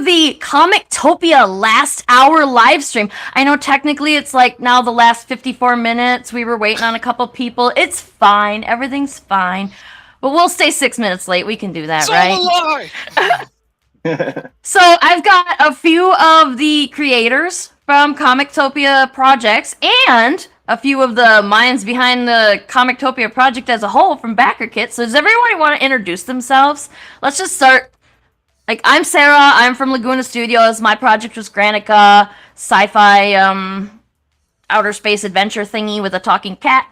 the Comictopia last hour live stream. I know technically it's like now the last 54 minutes. We were waiting on a couple people. It's fine. Everything's fine. But we'll stay 6 minutes late. We can do that, right? So I've got a few of the creators from Comictopia projects and a few of the minds behind the Comictopia project as a whole from BackerKit. So does everyone want to introduce themselves? Let's just start. Like, I'm Sarah. I'm from Laguna Studios. My project was Granica, sci-fi outer space adventure thingy with a talking cat.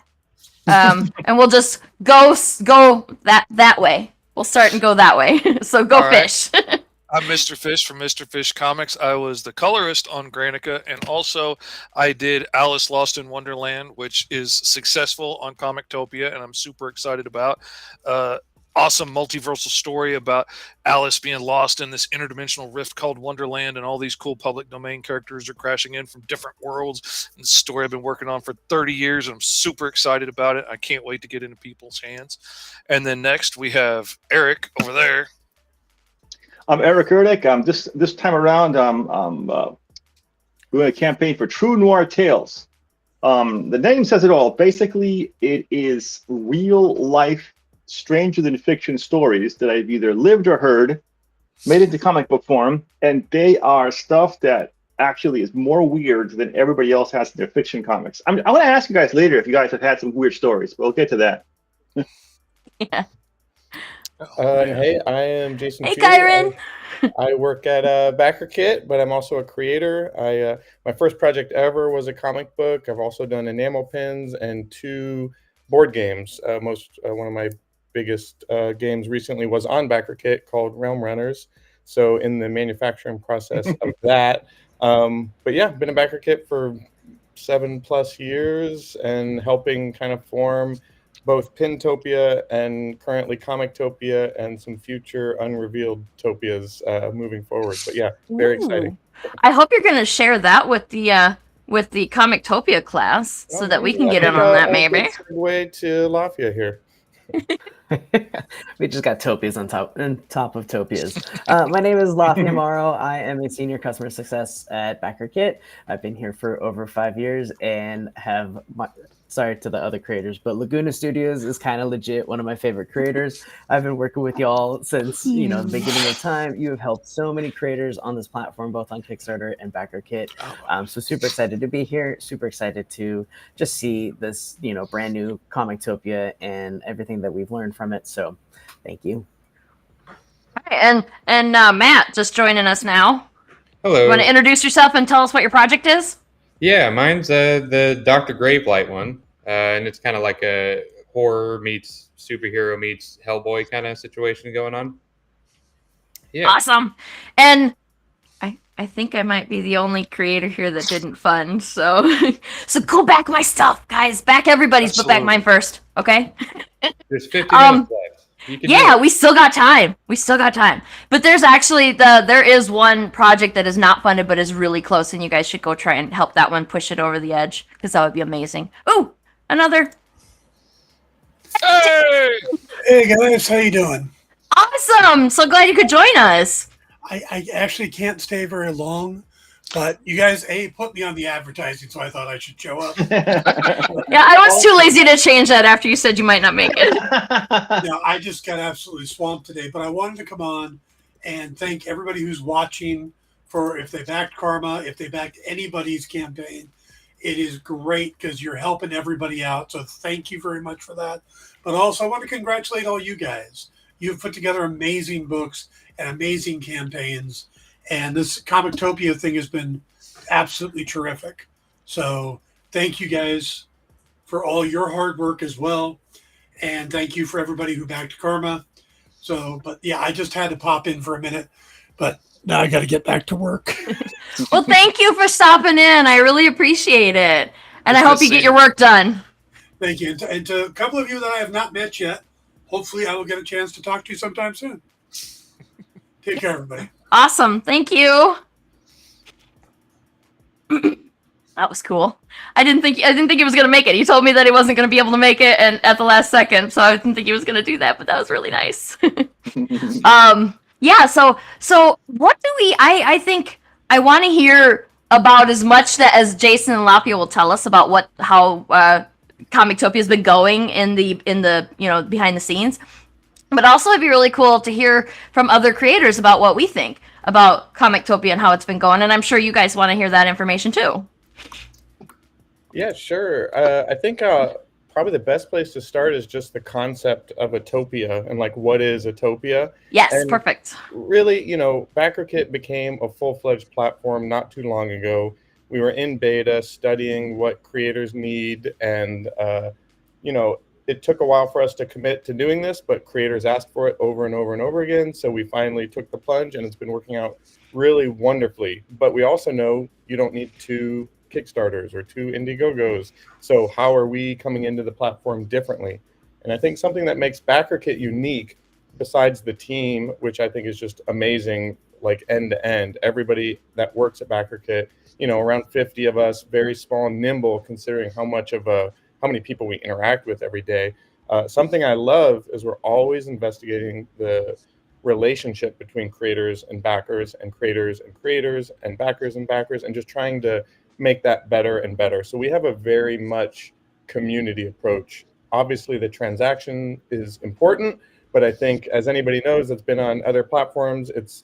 And we'll just go that way. We'll start and go that way. So go fish. I'm Mr. Fish from Mr. Fish Comics. I was the colorist on Granica, and also I did Alice Lost in Wonderland, which is successful on Comictopia, and I'm super excited about. Awesome multiversal story about Alice being lost in this interdimensional rift called Wonderland, and all these cool public domain characters are crashing in from different worlds. And it's a story I've been working on for 30 years, and I'm super excited about it. I can't wait to get into people's hands. And then next we have Eric over there. I'm Eric Erdick. This time around, I'm doing a campaign for True Noir Tales. The name says it all. Basically, it is real life, stranger than fiction stories that I've either lived or heard, made into comic book form, and they are stuff that actually is more weird than everybody else has in their fiction comics. I want to ask you guys later if you guys have had some weird stories, but we'll get to that. Yeah. Hey, I am Jason. Hey, Kyron. I work at BackerKit, but I'm also a creator. My first project ever was a comic book. I've also done enamel pins and 2 board games. One of my biggest games recently was on BackerKit called Realm Runners. So in the manufacturing process of that. But yeah, been a BackerKit for 7+ years and helping kind of form both Pintopia and currently Comictopia and some future unrevealed topias moving forward. But yeah, very exciting. I hope you're going to share that with the Comictopia class so that we can get in on that, maybe. Segue to Lafia here. We just got topias on top of topias. My name is Lafia Morrow. I am a senior customer success at BackerKit. I've been here for over 5 years and have sorry to the other creators, but Laguna Studios is kind of legit one of my favorite creators. I've been working with y'all since the beginning of time. You have helped so many creators on this platform, both on Kickstarter and BackerKit. So super excited to be here. Super excited to just see this brand new Comictopia and everything that we've learned from it. So thank you. Hi, and Matt just joining us now. Hello. You want to introduce yourself and tell us what your project is? Yeah, mine's the Dr. Gravelight one, and it's kind of like a horror meets superhero meets Hellboy kind of situation going on. Yeah. Awesome. And I think I might be the only creator here that didn't fund, so go back my stuff, guys. Back everybody's, but back mine first, okay? There's 50 minutes left. Yeah, we still got time. But there's actually there is one project that is not funded but is really close, and you guys should go try and help that one push it over the edge because that would be amazing. Ooh, another. Hey guys, how you doing? Awesome. So glad you could join us. I actually can't stay very long, but you guys put me on the advertising, so I thought I should show up. Yeah, I was too lazy to change that after you said you might not make it. No, I just got absolutely swamped today, but I wanted to come on and thank everybody who's watching for if they backed Karma, if they backed anybody's campaign. It is great because you're helping everybody out, so thank you very much for that. But also I want to congratulate all you guys. You've put together amazing books and amazing campaigns. And this Comictopia thing has been absolutely terrific. So thank you guys for all your hard work as well. And thank you for everybody who backed Karma. So, but yeah, I just had to pop in for a minute, but now I got to get back to work. Well, thank you for stopping in. I really appreciate it. And I hope you get your work done. Thank you. And to a couple of you that I have not met yet, hopefully I will get a chance to talk to you sometime soon. Take care, everybody. Awesome. Thank you. That was cool. I didn't think he was going to make it. He told me that he wasn't going to be able to make it and at the last second, so I didn't think he was going to do that, but that was really nice. Yeah, so what do we I think I want to hear about as much that as Jason and Lapia will tell us about how Comictopia has been going in the behind the scenes. But also it'd be really cool to hear from other creators about what we think about Comictopia and how it's been going, and I'm sure you guys want to hear that information too. Yeah, sure. I think probably the best place to start is just the concept of Utopia and like what is Utopia. Yes, And perfect. really, BackerKit became a full-fledged platform not too long ago. We were in beta studying what creators need, and it took a while for us to commit to doing this, but creators asked for it over and over and over again. So we finally took the plunge, and it's been working out really wonderfully. But we also know you don't need two Kickstarters or two Indiegogos. So how are we coming into the platform differently? And I think something that makes BackerKit unique, besides the team, which I think is just amazing, like end to end, everybody that works at BackerKit, around 50 of us, very small and nimble, considering how many people we interact with every day. Something I love is we're always investigating the relationship between creators and backers, and creators and creators, and backers, and just trying to make that better and better. So we have a very much community approach. Obviously, the transaction is important, but I think, as anybody knows that's been on other platforms, it's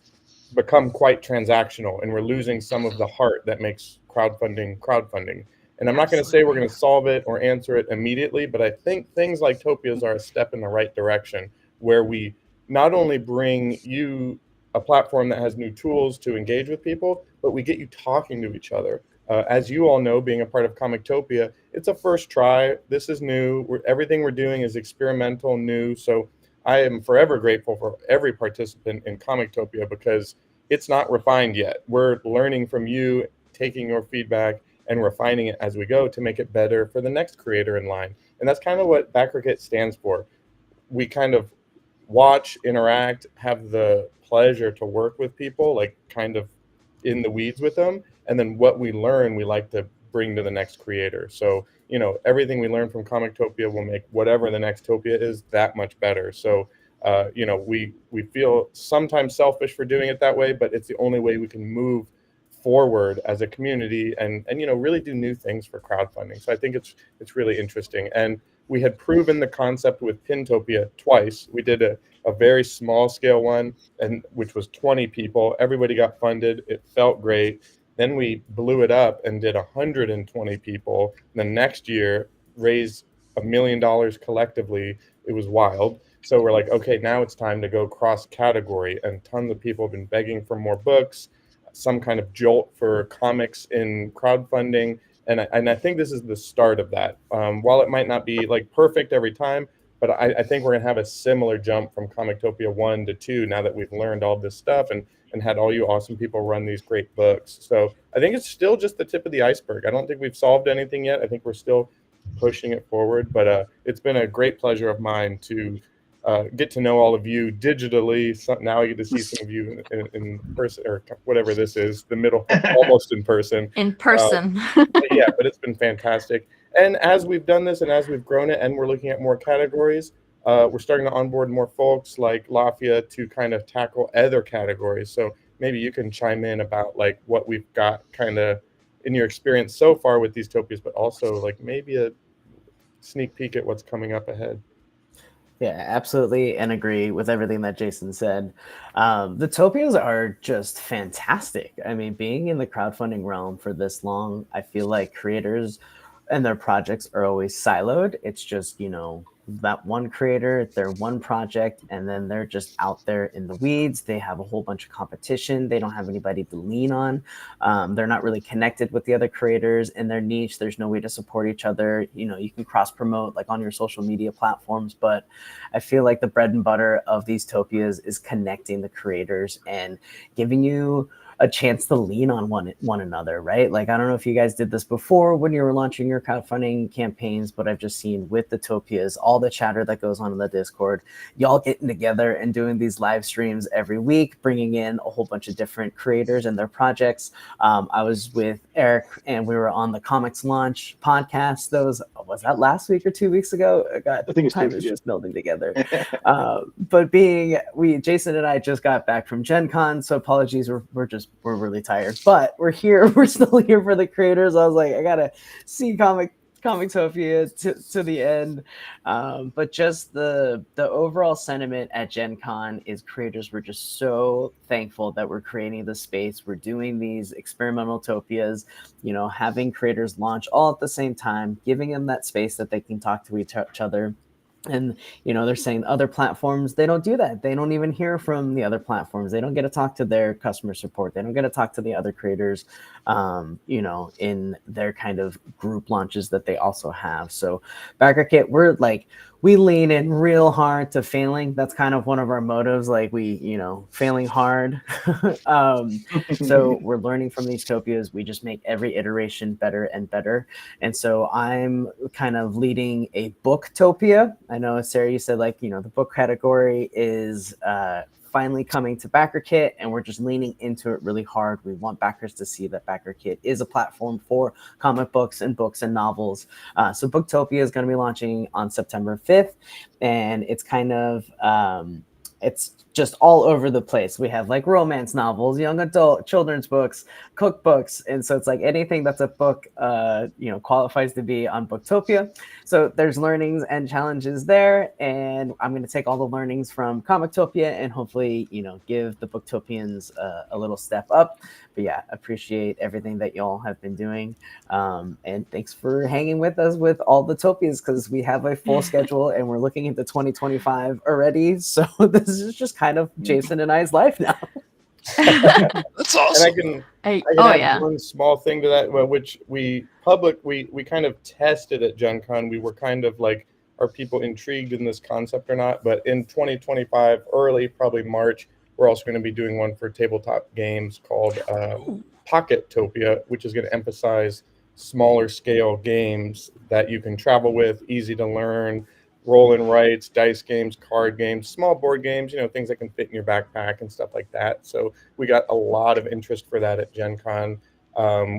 become quite transactional, and we're losing some of the heart that makes crowdfunding. And I'm not going to say we're going to solve it or answer it immediately, but I think things like Topias are a step in the right direction, where we not only bring you a platform that has new tools to engage with people, but we get you talking to each other. As you all know, being a part of Comictopia, it's a first try. This is new. Everything we're doing is experimental, new. So I am forever grateful for every participant in Comictopia, because it's not refined yet. We're learning from you, taking your feedback, and refining it as we go to make it better for the next creator in line. And that's kind of what BackerKit stands for. We kind of watch, interact, have the pleasure to work with people, like kind of in the weeds with them. And then what we learn, we like to bring to the next creator. So, everything we learn from Comictopia will make whatever the next Topia is that much better. So, we feel sometimes selfish for doing it that way, but it's the only way we can move forward as a community, and really do new things for crowdfunding. So I think it's really interesting. And we had proven the concept with Pintopia twice. We did a very small scale one, and which was 20 people. Everybody got funded. It felt great. Then we blew it up and did 120 people. And the next year raised $1 million collectively. It was wild. So we're like, okay, now it's time to go cross category, and tons of people have been begging for more books, some kind of jolt for comics in crowdfunding. And I think this is the start of that. While it might not be like perfect every time, but I think we're gonna have a similar jump from Comictopia 1 to 2 now that we've learned all this stuff and had all you awesome people run these great books. So I think it's still just the tip of the iceberg. I don't think we've solved anything yet. I think we're still pushing it forward, but it's been a great pleasure of mine to get to know all of you digitally. So now I get to see some of you in person, or whatever this is, the middle, almost in person. In person. But it's been fantastic. And as we've done this and as we've grown it and we're looking at more categories, we're starting to onboard more folks like Lafia to kind of tackle other categories. So maybe you can chime in about like what we've got kind of in your experience so far with these Topias, but also like maybe a sneak peek at what's coming up ahead. Yeah, absolutely, and agree with everything that Jason said. The Topias are just fantastic. I mean, being in the crowdfunding realm for this long, I feel like creators and their projects are always siloed. It's just, that one creator, their one project, and then they're just out there in the weeds. They have a whole bunch of competition. They don't have anybody to lean on. They're not really connected with the other creators in their niche. There's no way to support each other. You can cross promote like on your social media platforms, but I feel like the bread and butter of these Topias is connecting the creators and giving you a chance to lean on one another, right? Like, I don't know if you guys did this before when you were launching your crowdfunding campaigns, but I've just seen with the Topias, all the chatter that goes on in the Discord, y'all getting together and doing these live streams every week, bringing in a whole bunch of different creators and their projects. I was with Eric and we were on the Comics Launch podcast. Was that last week or 2 weeks ago? God, I think it's time 2 is weeks. just melding together. But Jason and I just got back from Gen Con, so apologies, we're really tired, but we're here. We're still here for the creators. I was like, I gotta see Comictopia to the end. But just the overall sentiment at Gen Con is creators were just so thankful that we're creating the space. We're doing these experimental topias, having creators launch all at the same time, giving them that space that they can talk to each other. And, they're saying other platforms, they don't do that. They don't even hear from the other platforms. They don't get to talk to their customer support. They don't get to talk to the other creators, in their kind of group launches that they also have. So BackerKit, we lean in real hard to failing. That's kind of one of our motives. Like failing hard. So we're learning from these topias. We just make every iteration better and better. And so I'm kind of leading a booktopia. I know, Sarah, you said the book category is finally coming to BackerKit, and we're just leaning into it really hard. We want backers to see that BackerKit is a platform for comic books and novels. So Booktopia is going to be launching on September 5th, and it's kind of it's just all over the place. We have romance novels, young adult children's books, cookbooks, and so it's anything that's a book qualifies to be on Booktopia. So there's learnings and challenges there, and I'm going to take all the learnings from Comictopia and hopefully give the Booktopians a little step up. But yeah, appreciate everything that y'all have been doing, and thanks for hanging with us with all the topias, because we have a full schedule and we're looking into 2025 already. So this is just kind of Jason and I's life now. That's awesome. And I can add one small thing to that, which we kind of tested at Gen Con. We were kind of like, are people intrigued in this concept or not? But in 2025, early, probably March, we're also going to be doing one for tabletop games called Pocketopia, which is going to emphasize smaller scale games that you can travel with, easy to learn, roll and writes, dice games, card games, small board games, things that can fit in your backpack and stuff like that. So we got a lot of interest for that at Gen Con,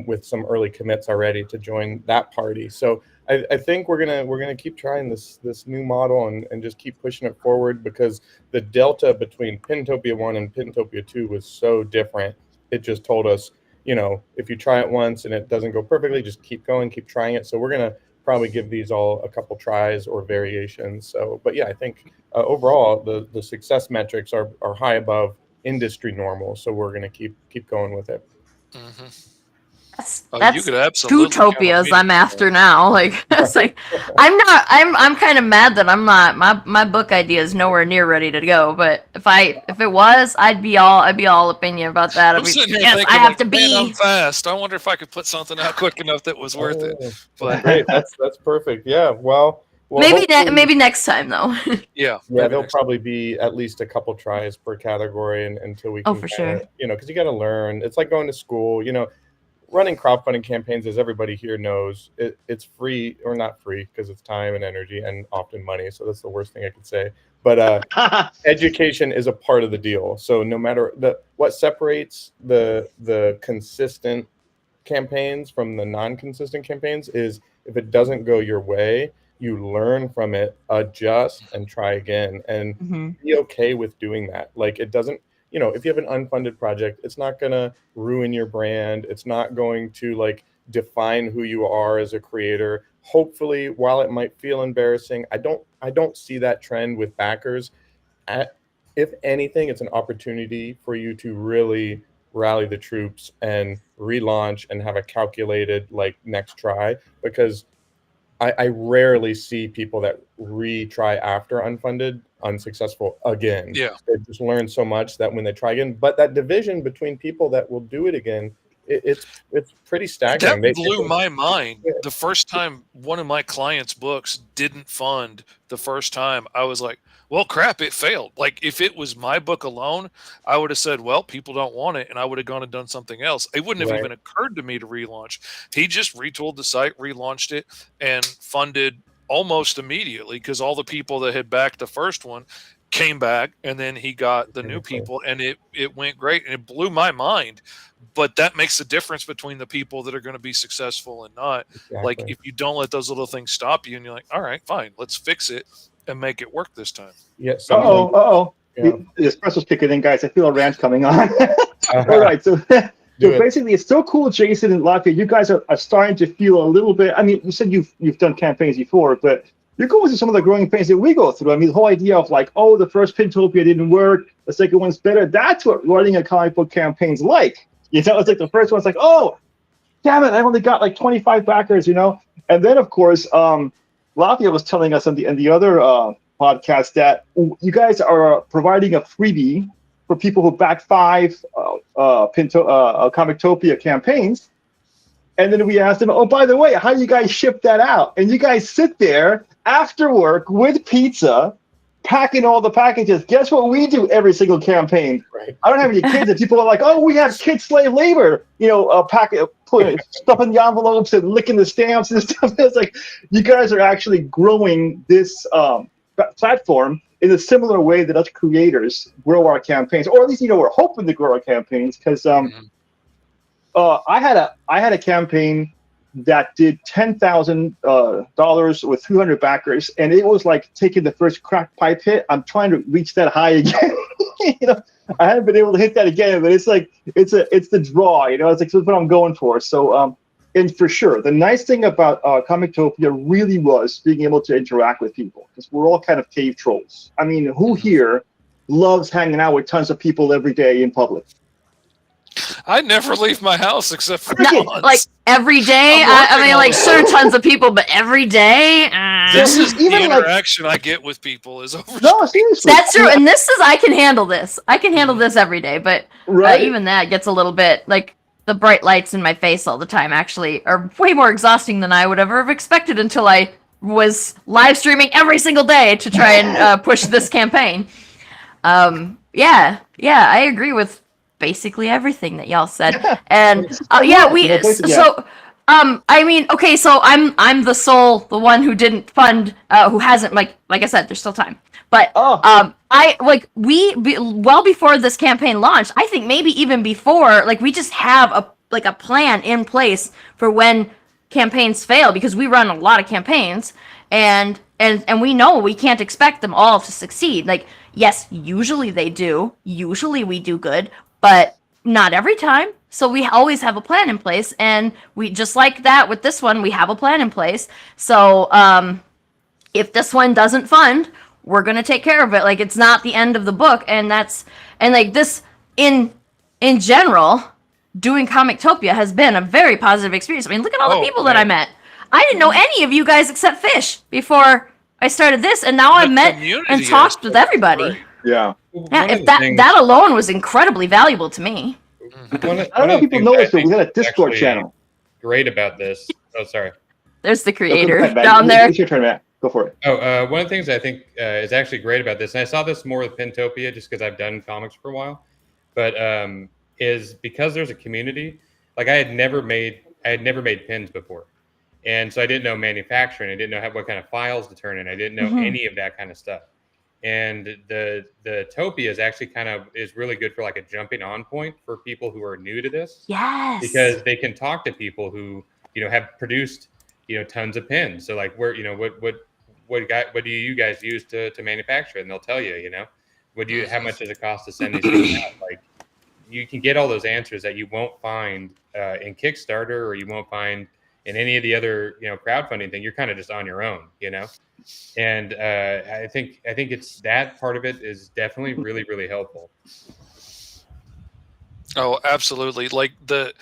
with some early commits already to join that party. So I think we're gonna keep trying this new model and just keep pushing it forward, because the delta between Pintopia 1 and Pintopia 2 was so different. It just told us, if you try it once and it doesn't go perfectly, just keep going, keep trying it. So we're gonna probably give these all a couple tries or variations. So, but yeah, I think overall the success metrics are high above industry normal. So we're gonna keep going with it. Mm-hmm. That's you could absolutely utopias I'm after now. It's I'm kind of mad that I'm not, my book idea is nowhere near ready to go. But if it was, I'd be all opinion about that. I'm sitting here thinking, I have to be. I'm fast. I wonder if I could put something out quick enough that was worth it. But great, that's perfect. Yeah, well maybe next time though. yeah, there'll probably be at least a couple tries per category until we can, sure. because you got to learn. It's like going to school. Running crowdfunding campaigns, as everybody here knows, it's free, or not free, because it's time and energy and often money. So that's the worst thing I could say. But education is a part of the deal. So no matter what separates the consistent campaigns from the non-consistent campaigns is, if it doesn't go your way, you learn from it, adjust, and try again, and be okay with doing that. It doesn't. If you have an unfunded project, it's not going to ruin your brand. It's not going to define who you are as a creator. Hopefully, while it might feel embarrassing, I don't see that trend with backers. If anything, it's an opportunity for you to really rally the troops and relaunch and have a calculated next try, because I rarely see people that retry after unfunded unsuccessful again. Yeah, they just learn so much that when they try again, but that division between people that will do it again it's pretty staggering. That blew my mind. The first time one of my clients' books didn't fund the first time, I was like, well, crap, it failed. Like, if it was my book alone, I would have said, well, people don't want it, and I would have gone and done something else. It wouldn't have Right. even occurred to me to relaunch. He just retooled the site, relaunched it, and funded almost immediately, because all the people that had backed the first one came back, and then he got the new Exactly. people, and it went great, and it blew my mind. But that makes the difference between the people that are going to be successful and not. Like, Exactly. if you don't let those little things stop you, and you're like, all right, fine, let's fix it and make it work this time. Yeah. Uh-oh. Yeah. The espresso's kicking in, guys. I feel a rant coming on. Uh-huh. All right, so Do it. basically, it's so cool, Jason and Lafayette. You guys are starting to feel a little bit. I mean, you said you've done campaigns before, but you're going through some of the growing pains that we go through. I mean, the whole idea of like, oh, the first Pintopia didn't work, the second one's better. That's what running a comic book campaign's like. You know, it's like the first one's like, oh, damn it, I've only got like 25 backers, you know. And then, of course, Lafayette was telling us on the other podcast that you guys are providing a freebie for people who back 5 Comictopia campaigns. And then we asked them, oh, by the way, how do you guys ship that out? And you guys sit there after work with pizza, packing all the packages. Guess what we do every single campaign? Right. I don't have any kids, and people are like, oh, we have kid slave labor, you know, putting stuff in the envelopes and licking the stamps and stuff. It's like, you guys are actually growing this platform in a similar way that us creators grow our campaigns, or at least, you know, we're hoping to grow our campaigns, because I had a campaign that did $10,000 with 300 backers, and it was like taking the first crack pipe hit. I'm trying to reach that high again. You know, I haven't been able to hit that again, but it's like it's the draw. You know, it's like, that's what I'm going for. So and for sure, the nice thing about Comictopia really was being able to interact with people, because we're all kind of cave trolls. I mean, who here loves hanging out with tons of people every day in public? I never leave my house except for Cricket. once. Like every day. I'm I working mean, all like day. sure, tons of people, but every day. This is the Even like- interaction I get with people is over. No, seriously. That's true, and this is I can handle this. I can handle this every day, but Right. even that gets a little bit like the bright lights in my face all the time. Actually, are way more exhausting than I would ever have expected until I was live streaming every single day to try and push this campaign. Yeah, I agree with basically everything that y'all said, and I mean, okay, so I'm the one who didn't fund, who hasn't, like I said, there's still time. But well before this campaign launched, I think maybe even before, like we just have a plan in place for when campaigns fail, because we run a lot of campaigns, and we know we can't expect them all to succeed. Like, yes, usually they do. Usually we do good, but not every time. So we always have a plan in place, and we just like that with this one, we have a plan in place. So if this one doesn't fund, we're gonna take care of it. Like, it's not the end of the book, and like this in general, doing Comictopia has been a very positive experience. I mean, look at all the people that I met. I didn't know any of you guys except Fish before I started this, and now I've met and talked with everybody. Yeah. Yeah, if that alone was incredibly valuable to me. I don't know if people know this, but we got a Discord channel. Great about this. Oh, sorry. There's the creator Matt. down there. It's your turn, Matt. Go for it. One of the things I think is actually great about this, and I saw this more with Pintopia just because I've done comics for a while, but is because there's a community. Like, I had never made pins before, and so I didn't know manufacturing. I didn't know what kind of files to turn in. I didn't know any of that kind of stuff. And the Topia is actually is really good for like a jumping on point for people who are new to this. Yes. Because they can talk to people who, you know, have produced, you know, tons of pins. So like, where, you know, what do you guys use to manufacture it? And they'll tell you, you know, how much does it cost to send these things out? Like, you can get all those answers that you won't find in Kickstarter, or you won't find in any of the other, you know, crowdfunding thing. You're kind of just on your own, you know. And I think it's that part of it is definitely really, really helpful. Oh, absolutely. Like the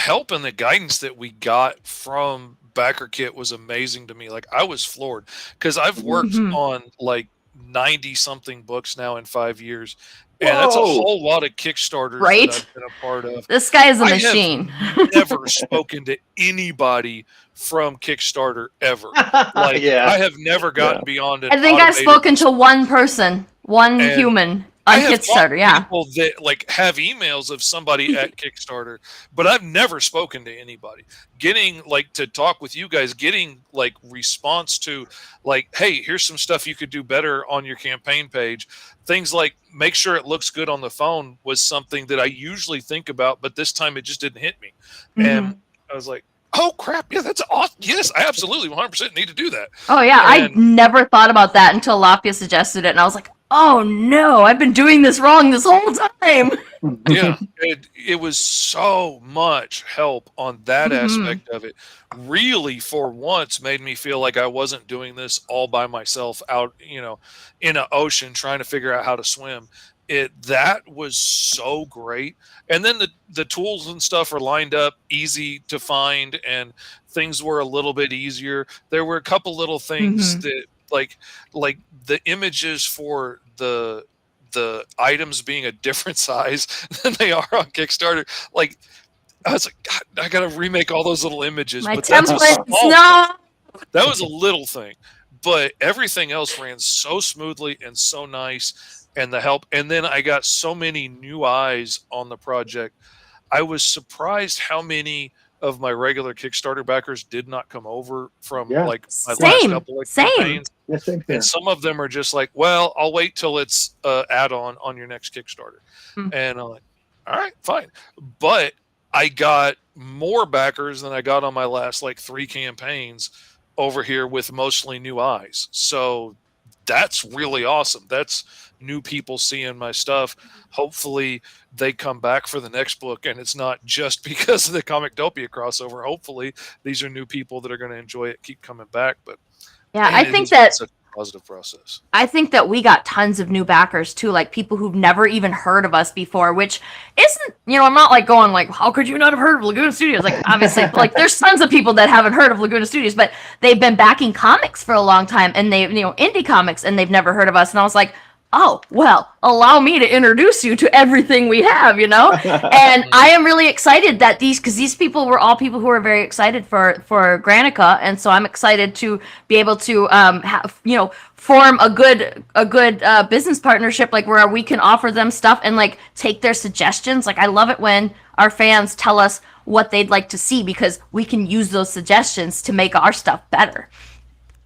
help and the guidance that we got from Backer Kit was amazing to me. Like, I was floored, because I've worked on like 90 something books now in 5 years, And that's a Whoa. whole lot of Kickstarters Right? that I've been a part of. This guy is a I have machine. never spoken to anybody from Kickstarter ever. Like, Yeah. I have never gotten beyond an I think I've automated spoken to one person, one And human I on have talked Kickstarter. to Yeah. people that like have emails of somebody at Kickstarter, but I've never spoken to anybody. Getting like to talk with you guys, getting like response to like, hey, here's some stuff you could do better on your campaign page. Things like make sure it looks good on the phone was something that I usually think about, but this time it just didn't hit me. And I was like, oh crap, yeah, that's awesome. Yes, I absolutely 100% need to do that. Oh yeah, I And- never thought about that until Lapia suggested it, and I was like, oh no, I've been doing this wrong this whole time. Yeah, it was so much help on that aspect of it. Really, for once, made me feel like I wasn't doing this all by myself out, in an ocean trying to figure out how to swim. That was so great. And then the tools and stuff are lined up easy to find, and things were a little bit easier. There were a couple little things that like the images for the items being a different size than they are on Kickstarter. Like, I was like, God, I gotta remake all those little images. My but that's a templates, small no. thing. That was a little thing, but everything else ran so smoothly and so nice, and the help. And then I got so many new eyes on the project. I was surprised how many of my regular Kickstarter backers did not come over from like my last Same, couple of same. campaigns. Yeah, same here. And some of them are just like, well, I'll wait till it's add-on on your next Kickstarter. And I'm like, all right, fine. But I got more backers than I got on my last like 3 campaigns over here with mostly new eyes. So that's really awesome. That's new people seeing my stuff. Hopefully they come back for the next book, and it's not just because of the Comictopia crossover. Hopefully these are new people that are going to enjoy it, keep coming back. But Yeah, man, I it think has been that such a positive process. I think that we got tons of new backers too, like people who've never even heard of us before, which isn't, I'm not like going like, how could you not have heard of Laguna Studios? Like, obviously, like there's tons of people that haven't heard of Laguna Studios, but they've been backing comics for a long time, and they've, indie comics, and they've never heard of us. And I was like, oh, well, allow me to introduce you to everything we have, And I am really excited that because these people were all people who are very excited for Granica, and so I'm excited to be able to form a good business partnership, like where we can offer them stuff and like take their suggestions. Like, I love it when our fans tell us what they'd like to see, because we can use those suggestions to make our stuff better.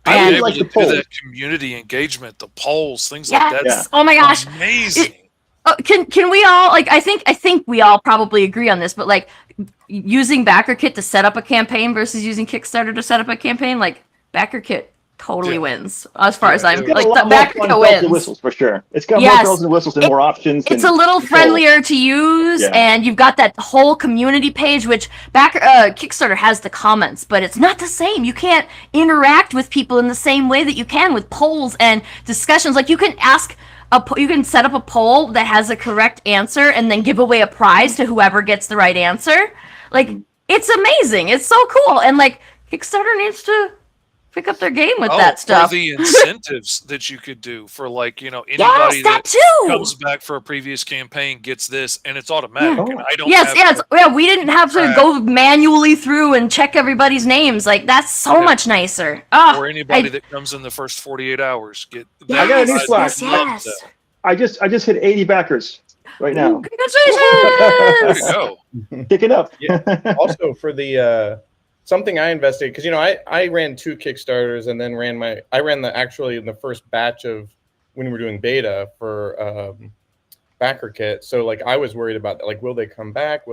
I And would like able the to do poll. that community engagement, the polls, things like that. Yes. Oh my gosh. Amazing. Can we all, like, I think we all probably agree on this, but like using BackerKit to set up a campaign versus using Kickstarter to set up a campaign, like BackerKit totally Yeah. wins as far as I'm It's It's got like a lot the more fun BackerKit bells and wins. whistles for sure. It's got Yes. more bells and whistles and more options. It's and a little control. friendlier to use, Yeah. and you've got that whole community page, which Kickstarter has the comments, but it's not the same. You can't interact with people in the same way that you can with polls and discussions. Like, you can you can set up a poll that has a correct answer and then give away a prize to whoever gets the right answer. Like, it's amazing. It's so cool. And like, Kickstarter needs to pick up their game with that stuff. Or the incentives that you could do for like, anybody Yes, that too. comes back for a previous campaign gets this, and it's automatic. Yeah. And I don't Yes, have yes. to- Yeah, we didn't have to Right. go manually through and check everybody's names. Like, that's so Yeah. much nicer. Oh, or anybody that comes in the first 48 hours get that. I got a yes, new I flash. yes, love yes. that. I just hit 80 backers right now. There Congratulations! you go. Kicking up. Yeah. Also, for the something I investigated, because I ran 2 Kickstarters and then I ran the first batch of when we were doing beta for BackerKit. So like, I was worried about that. Like, will they come back?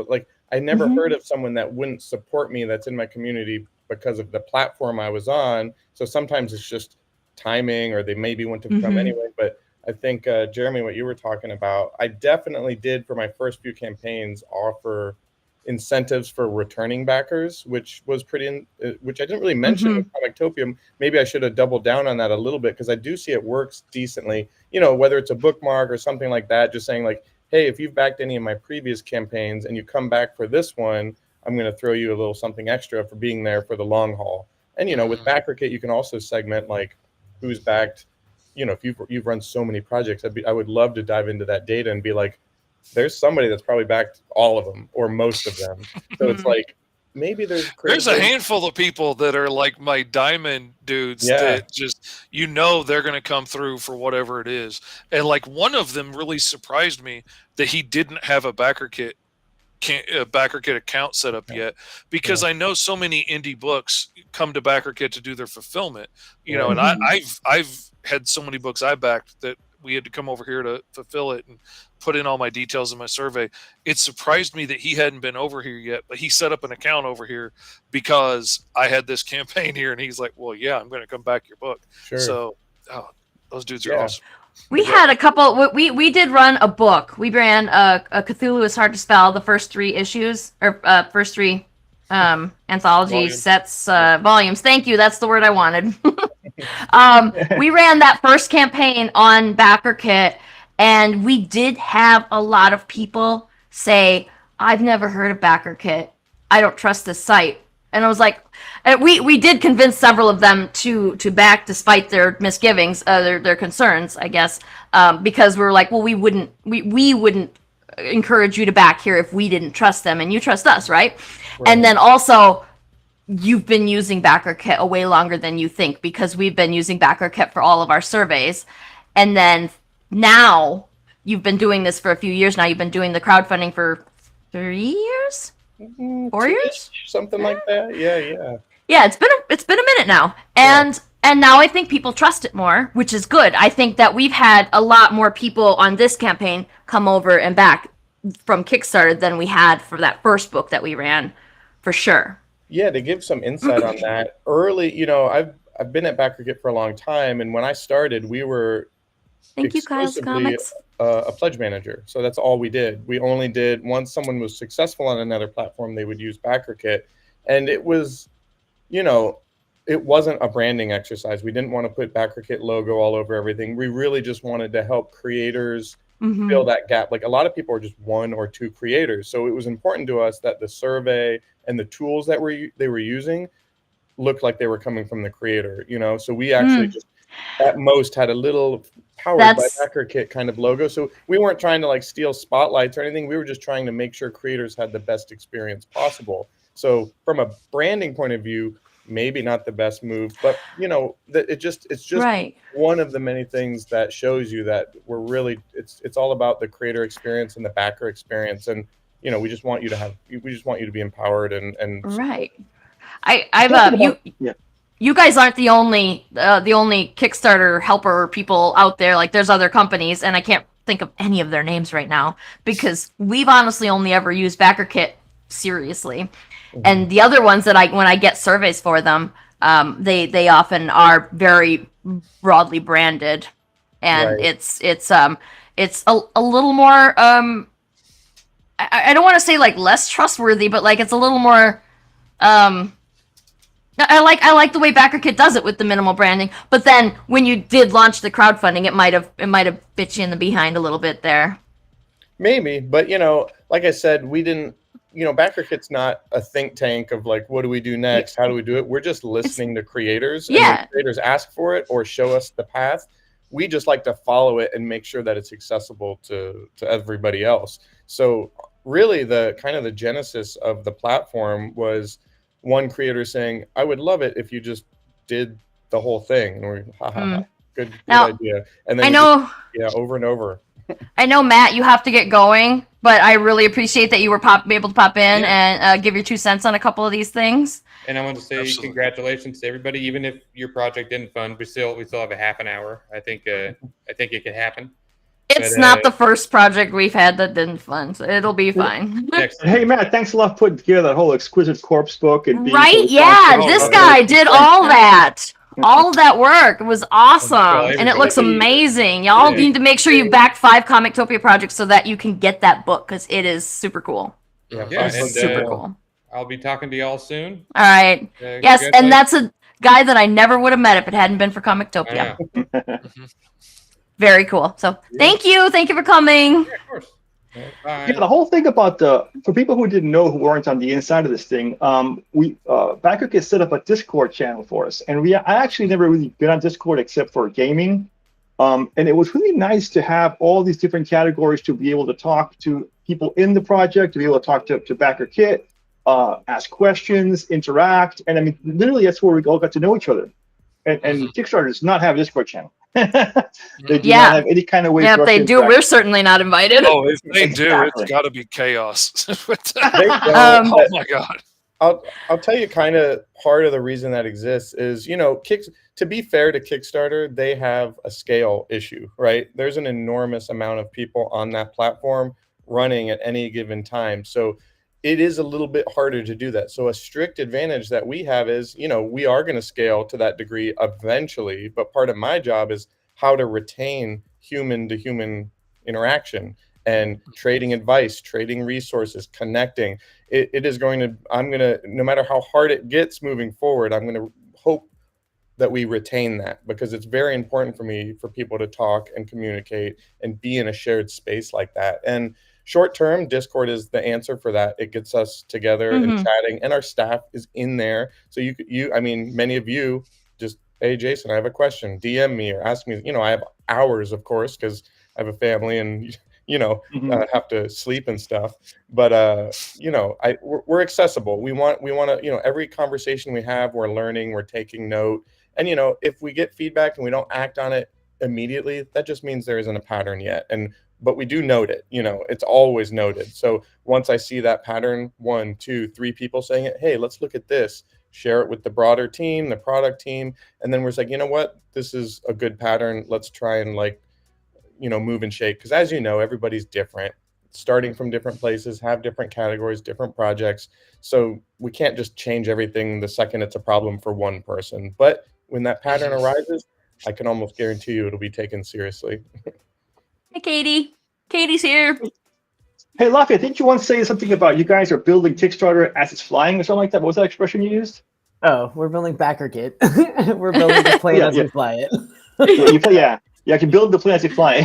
I never heard of someone that wouldn't support me that's in my community because of the platform I was on. So sometimes it's just timing, or they maybe wouldn't have come anyway. But I think, Jeremy, what you were talking about, I definitely did for my first few campaigns offer incentives for returning backers, which was which I didn't really mention with Comictopia. Maybe I should have doubled down on that a little bit, because I do see it works decently, whether it's a bookmark or something like that, just saying like, hey, if you've backed any of my previous campaigns and you come back for this one, I'm going to throw you a little something extra for being there for the long haul. And, with BackerKit, you can also segment like who's backed if you've run so many projects, I would love to dive into that data and be like, there's somebody that's probably backed all of them or most of them. So it's like, maybe there's a handful of people that are like my diamond dudes that just, they're going to come through for whatever it is. And like one of them really surprised me that he didn't have a BackerKit account set up yet, because I know so many indie books come to BackerKit to do their fulfillment, and I've had so many books I backed that we had to come over here to fulfill it and put in all my details in my survey. It surprised me that he hadn't been over here yet, but he set up an account over here because I had this campaign here, and he's like, well, yeah, I'm going to come back your book. Sure. So those dudes are awesome. We had a couple. We did run a book. We ran a Cthulhu is Hard to Spell, the first 3 issues, or first 3 anthology sets, volumes. Thank you. That's the word I wanted. We ran that first campaign on BackerKit, and we did have a lot of people say, I've never heard of BackerKit. I don't trust this site. And I was like, we did convince several of them to back despite their misgivings, their concerns, I guess, because we were like, well, we wouldn't encourage you to back here if we didn't trust them, and you trust us, right? And then also, you've been using BackerKit a way longer than you think, because we've been using BackerKit for all of our surveys. And then now you've been doing this for a few years now. You've been doing the crowdfunding for 3 years? 4 years? Something like that. Yeah. Yeah, it's been a minute now. And now I think people trust it more, which is good. I think that we've had a lot more people on this campaign come over and back from Kickstarter than we had for that first book that we ran, for sure. Yeah, to give some insight on that, early, I've been at BackerKit for a long time, and when I started, we were exclusively a pledge manager. So that's all we did. We only did, once someone was successful on another platform, they would use BackerKit, and it was, it wasn't a branding exercise. We didn't want to put BackerKit logo all over everything. We really just wanted to help creators fill that gap. Like, a lot of people are just 1 or 2 creators, so it was important to us that the survey and the tools that they were using looked like they were coming from the creator, so we actually just at most had a little powered by BackerKit kind of logo. So we weren't trying to like steal spotlights or anything. We were just trying to make sure creators had the best experience possible. So from a branding point of view, maybe not the best move, but it's just one of the many things that shows you that we're really, it's all about the creator experience and the backer experience. And we just want you to be empowered and right. You guys aren't the only Kickstarter helper people out there. Like, there's other companies, and I can't think of any of their names right now, because we've honestly only ever used BackerKit seriously. And the other ones that when I get surveys for them, they often are very broadly branded, and it's a little more I don't want to say like less trustworthy, but like it's a little more I like the way BackerKit does it with the minimal branding. But then when you did launch the crowdfunding, it might have bit you in the behind a little bit there. Maybe, but like I said, we didn't. BackerKit's not a think tank of like, what do we do next? How do we do it? We're just listening to creators. And when creators ask for it or show us the path, we just like to follow it and make sure that it's accessible to everybody else. So really, the kind of the genesis of the platform was one creator saying, I would love it if you just did the whole thing. And we're good idea. And then over and over. I know, Matt, you have to get going, but I really appreciate that you were able to pop in and give your 2 cents on a couple of these things. And I want to say congratulations to everybody. Even if your project didn't fund, we still have a half an hour. I think it could happen. It's not the first project we've had that didn't fund, so it'll be fine. Hey, Matt, thanks a lot for putting together that whole Exquisite Corpse book. And this guy did all that. All of that work. It was awesome. And it looks amazing. Y'all need to make sure you back 5 Comictopia projects so that you can get that book, because it is super cool. Super cool. I'll be talking to y'all soon. All right. Yes, and that's a guy that I never would have met if it hadn't been for Comictopia. Very cool. So thank you for coming. Yeah, of course. Yeah, the whole thing about for people who didn't know, who weren't on the inside of this thing, BackerKit set up a Discord channel for us, and I actually never really been on Discord except for gaming, And it was really nice to have all these different categories to be able to talk to people in the project, to be able to talk to Backer Kit, ask questions, interact. And I mean, literally, that's where we all got to know each other. And Kickstarter does not have a Discord channel. They do not have any kind of way Yeah, for if us they to do, interact. we're certainly not invited. Oh, if they do, Exactly. it's got to be chaos. They don't. Oh my god. I'll tell you kind of part of the reason that exists is, you know, to be fair to Kickstarter, they have a scale issue, right? There's an enormous amount of people on that platform running at any given time. So it is a little bit harder to do that. So a strict advantage that we have is, you know, we are going to scale to that degree eventually, but part of my job is how to retain human to human interaction and trading advice, trading resources, connecting. It is going to, I'm going to, no matter how hard it gets moving forward, I'm going to hope that we retain that, because it's very important for me for people to talk and communicate and be in a shared space like that. And short term, Discord is the answer for that. It gets us together and chatting, and our staff is in there. So I mean, many of you just, hey, Jason, I have a question, DM me or ask me. You know, I have hours, of course, because I have a family and, you know, have to sleep and stuff. But you know, we're accessible. We want to, you know, every conversation we have, we're learning, we're taking note. And, you know, if we get feedback and we don't act on it immediately, that just means there isn't a pattern yet. But we do note it, you know, it's always noted. So once I see that pattern, 1, 2, 3 people saying it, hey, let's look at this, share it with the broader team, the product team. And then we're like, you know what, this is a good pattern. Let's try and, like, you know, move and shake. Because as you know, everybody's different, starting from different places, have different categories, different projects. So we can't just change everything the second it's a problem for one person. But when that pattern arises, I can almost guarantee you it'll be taken seriously. Hey, Katie. Katie's here. Hey, Lafayette, didn't you once say something about you guys are building Kickstarter as it's flying or something like that? What was that expression you used? Oh, we're building Backer Kit. We're building the plane as we fly it. I can build the plane as you fly.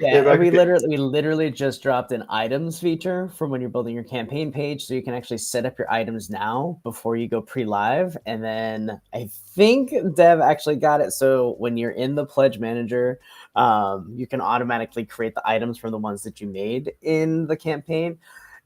And we literally just dropped an items feature from when you're building your campaign page, so you can actually set up your items now before you go pre-live. And then I think Dev actually got it, so when you're in the pledge manager, you can automatically create the items from the ones that you made in the campaign.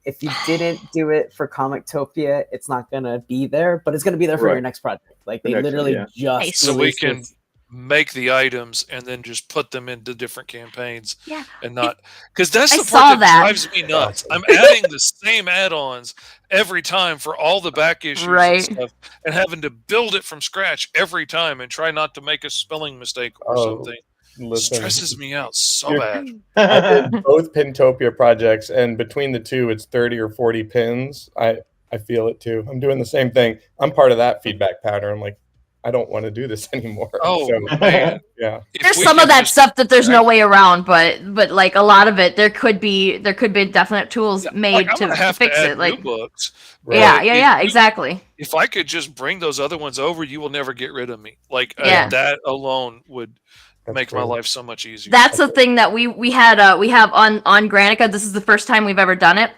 If you didn't do it for Comictopia, it's not gonna be there, but it's gonna be there for your next project. Like they literally just so we can make the items and then just put them into different campaigns. Yeah. And not, because that's the part that drives me nuts. I'm adding the same add-ons every time for all the back issues and stuff, and having to build it from scratch every time and try not to make a spelling mistake or something. Listen, stresses me out so bad. I did both Pintopia projects, and between the two, it's 30 or 40 pins. I feel it too. I'm doing the same thing. I'm part of that feedback pattern. I'm like, I don't want to do this anymore. Oh, so, man. Yeah. There's some of that stuff that there's no way around, but like a lot of it, there could be definite tools made to fix it. Like books. Yeah, exactly. If I could just bring those other ones over, you will never get rid of me. Like that alone would make my life so much easier. That's the thing that we have on Granica. This is the first time we've ever done it.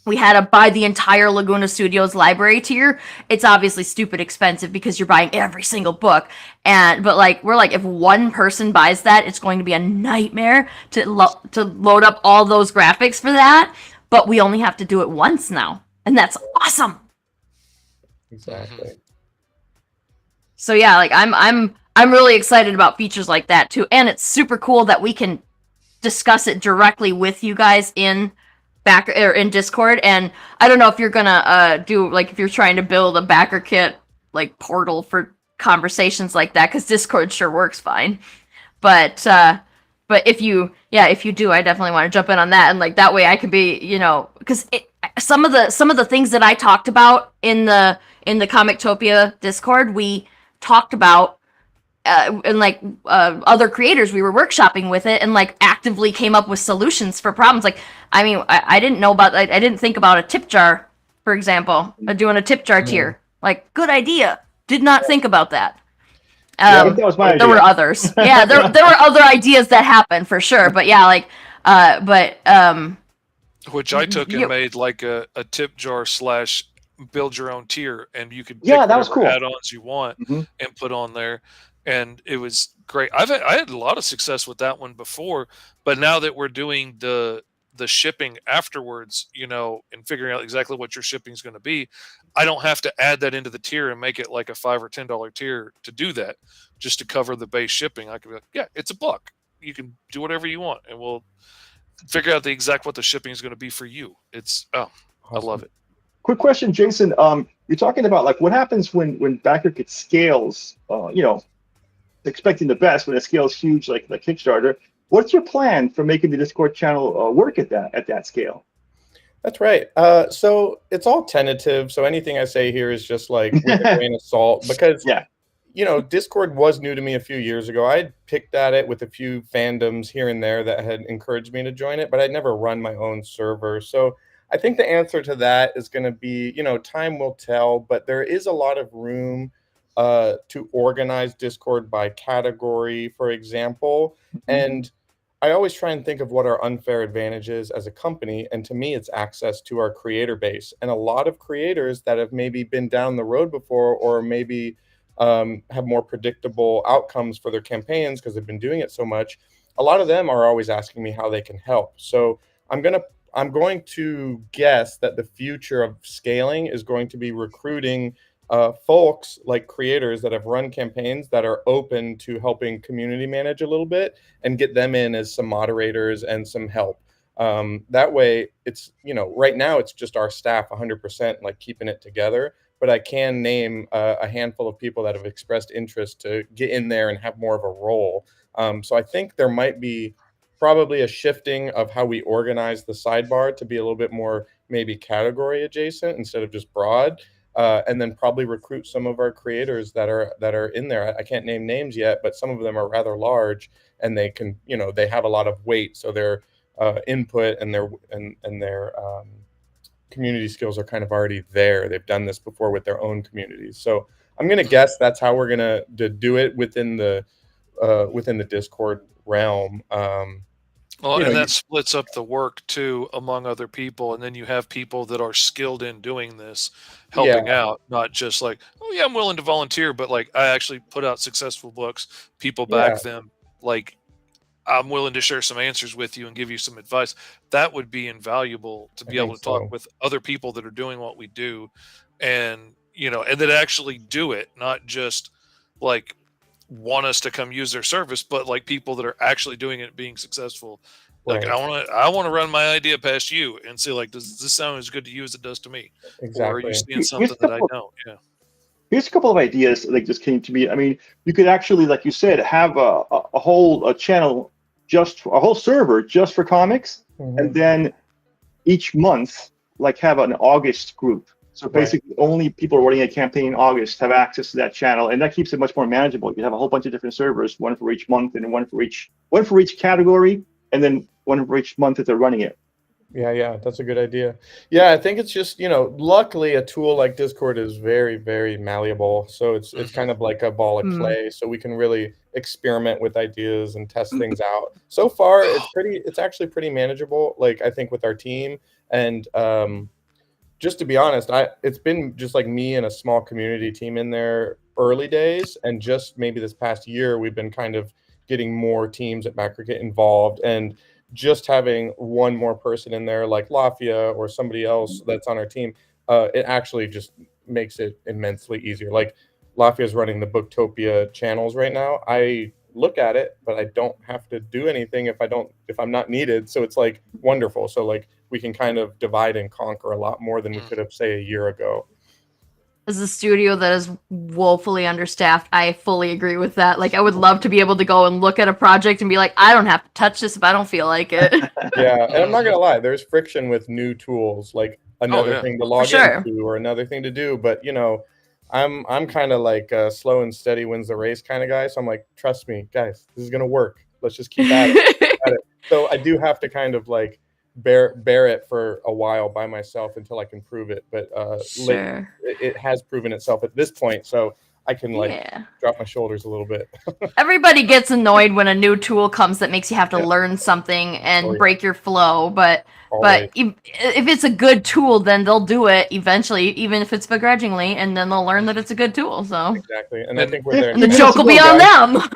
We had to buy the entire Laguna Studios library tier. It's obviously stupid expensive because you're buying every single book. But like we're like, if one person buys that, it's going to be a nightmare to load up all those graphics for that. But we only have to do it once now, and that's awesome. Exactly. So yeah, like I'm really excited about features like that too, and it's super cool that we can discuss it directly with you guys in Discord. And I don't know if you're gonna do, like, if you're trying to build a Backer Kit like portal for conversations like that, because Discord sure works fine. But if you do, I definitely want to jump in on that, and like that way I can be, you know, because some of the things that I talked about in the Comictopia Discord, we talked about. And like other creators, we were workshopping with it and like actively came up with solutions for problems. Like, I mean, I didn't know about, I didn't think about a tip jar, for example, doing a tip jar tier. Like, good idea. Did not think about that. That was my idea. There were others. Yeah, there were other ideas that happened for sure. But yeah, like, which I took and made like a tip jar / build your own tier, and you could pick that was cool. add-ons you want and put on there. and it was great. I had a lot of success with that one before, but now that we're doing the shipping afterwards, and figuring out exactly what your shipping is going to be, I don't have to add that into the tier and make it like a $5 or $10 tier to do that, just to cover the base shipping. I can be like, yeah, it's $1. You can do whatever you want, and we'll figure out the exact what the shipping is going to be for you. I love it. Quick question, Jason. You're talking about like what happens when BackerKit scales. Expecting the best when it scales huge like Kickstarter. What's your plan for making the Discord channel work at that scale? That's right. So it's all tentative. So anything I say here is just like with a grain of salt, because Discord was new to me a few years ago. I picked at it with a few fandoms here and there that had encouraged me to join it, but I'd never run my own server. So I think the answer to that is going to be, time will tell, but there is a lot of room to organize Discord by category, for example. And I always try and think of what our unfair advantage is as a company. And to me, it's access to our creator base. And a lot of creators that have maybe been down the road before, or maybe have more predictable outcomes for their campaigns because they've been doing it so much, a lot of them are always asking me how they can help. So I'm going to guess that the future of scaling is going to be recruiting folks like creators that have run campaigns that are open to helping community manage a little bit and get them in as some moderators and some help. That way, it's, right now it's just our staff 100% like keeping it together, but I can name a handful of people that have expressed interest to get in there and have more of a role. So I think there might be probably a shifting of how we organize the sidebar to be a little bit more maybe category adjacent instead of just broad. And then probably recruit some of our creators that are in there. I can't name names yet, but some of them are rather large, and they can, they have a lot of weight, so their input and their community skills are kind of already there. They've done this before with their own communities. So I'm going to guess that's how we're going to do it within the Discord realm. That splits up the work too among other people, and then you have people that are skilled in doing this, helping out, not just like, oh yeah, I'm willing to volunteer, but like I actually put out successful books, people back them, like I'm willing to share some answers with you and give you some advice. That would be invaluable to be able to talk with other people that are doing what we do, and and that actually do it, not just like want us to come use their service, but like people that are actually doing it, being successful. Like I want to run my idea past you and see, like, does this sound as good to you as it does to me? Exactly. Or are you seeing something that I don't? Yeah. Here's a couple of ideas like just came to me. I mean, you could actually, like you said, have a whole channel, just a whole server just for comics, and then each month, like have an August group. So basically, only people running a campaign in August have access to that channel, and that keeps it much more manageable. You have a whole bunch of different servers, one for each month, and one for each category, and then one for each month that they're running it. Yeah, that's a good idea. Yeah, I think it's just, luckily a tool like Discord is very, very malleable. So it's kind of like a ball of clay. So we can really experiment with ideas and test things out. So far, it's actually pretty manageable, like I think with our team. And just to be honest, it's been just like me and a small community team in there early days. And just maybe this past year, we've been kind of getting more teams at BackerKit involved, and just having one more person in there like Lafia or somebody else that's on our team, it actually just makes it immensely easier. Like Lafia is running the Booktopia channels right now. I look at it, but I don't have to do anything if I'm not needed. So it's like wonderful. So like we can kind of divide and conquer a lot more than we could have, say, a year ago. As a studio that is woefully understaffed, I fully agree with that. Like, I would love to be able to go and look at a project and be like, I don't have to touch this if I don't feel like it. Yeah, and I'm not gonna lie, there's friction with new tools, like another thing to log into or another thing to do. But I'm kind of like slow and steady wins the race kind of guy. So I'm like, trust me, guys, this is gonna work. Let's just keep at it. So I do have to kind of like bear it for a while by myself until I can prove it. But it has proven itself at this point. So I can like Yeah. drop my shoulders a little bit. Everybody gets annoyed when a new tool comes that makes you have to learn something and Oh, yeah. break your flow, but Always. if it's a good tool, then they'll do it eventually, even if it's begrudgingly, and then they'll learn that it's a good tool. So Exactly. And I And- think we're there. and the minutes joke to will go, be on guys.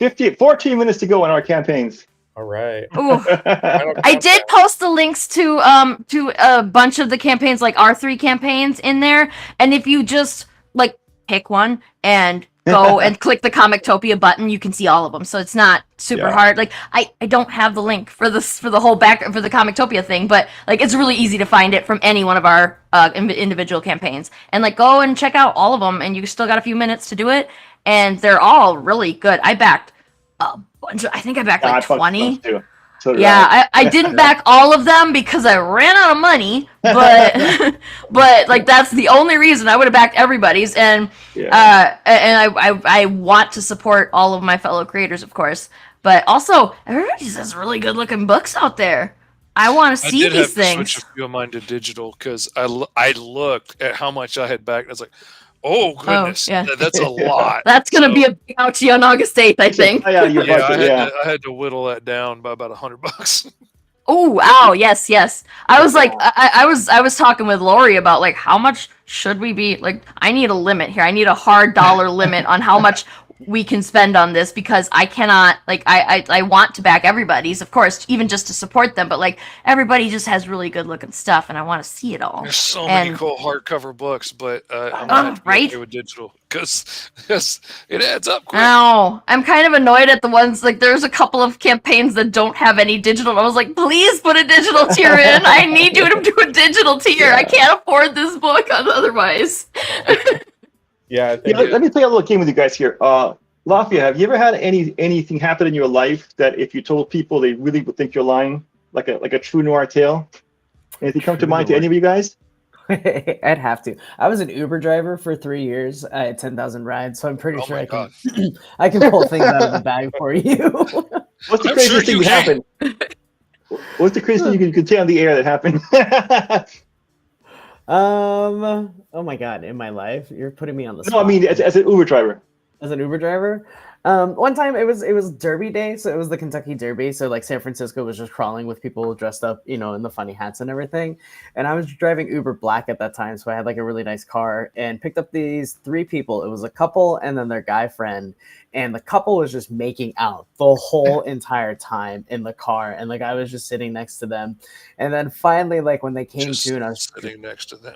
them. 14 minutes to go in our campaigns. All right. Ooh. Final I did countdown. post the links to a bunch of the campaigns, like R3 campaigns in there, and if you just like pick one and go and click the Comictopia button, you can see all of them. So it's not super Yeah. hard. Like I don't have the link for this for the whole back for the Comictopia thing, but like it's really easy to find it from any one of our individual campaigns. And like go and check out all of them, and you still got a few minutes to do it, and they're all really good. I backed a bunch. I think I backed I like fucked 20. those too. So did Yeah, I didn't back all of them because I ran out of money, but but like that's the only reason I would have backed everybody's, and Yeah. and I want to support all of my fellow creators, of course, but also everybody just has really good looking books out there. I want to I see did these have to switch things. a few of mine to digital because I looked at how much I had back. And I was like, oh goodness, yeah. that's a lot. That's gonna So, be a big ouchie on August 8th, I It's a think. high out of your yeah, budget. Yeah. I had to whittle that down by about $100. Oh, ow, yes, yes. I was like, I was talking with Lori about like how much should we be like? I need a limit here. I need a hard dollar limit on how much we can spend on this because I cannot like I want to back everybody's, of course, even just to support them. But like everybody just has really good looking stuff, and I want to see it all. There's so many And- cool hardcover books, but I'm Oh, not right? okay with digital because it adds up quick. Ow, I'm kind of annoyed at the ones like there's a couple of campaigns that don't have any digital. I was like, please put a digital tier in. I need you to do a digital tier. I can't afford this book otherwise. Yeah, I think Yeah, let me play a little game with you guys here. Lafayette, have you ever had anything happen in your life that if you told people they really would think you're lying, like a true noir tale? Anything come to True mind to noir. any of you guys? I'd have to. I was an Uber driver for 3 years. I had 10,000 rides, so I'm pretty Oh sure my I can God. I can pull things out of the bag for you. What's the I'm craziest sure thing you that happened? What's the craziest thing you can say on the air that happened? Oh my god, in my life, you're putting me on the spot. No, I mean as an Uber driver. As an Uber driver. One time it was Derby Day, so it was the Kentucky Derby. So like San Francisco was just crawling with people dressed up, in the funny hats and everything. And I was driving Uber Black at that time, so I had like a really nice car and picked up these 3 people. It was a couple and then their guy friend. And the couple was just making out the whole entire time in the car. And like I was just sitting next to them. And then finally, like when they came Just to and I was sitting next to them.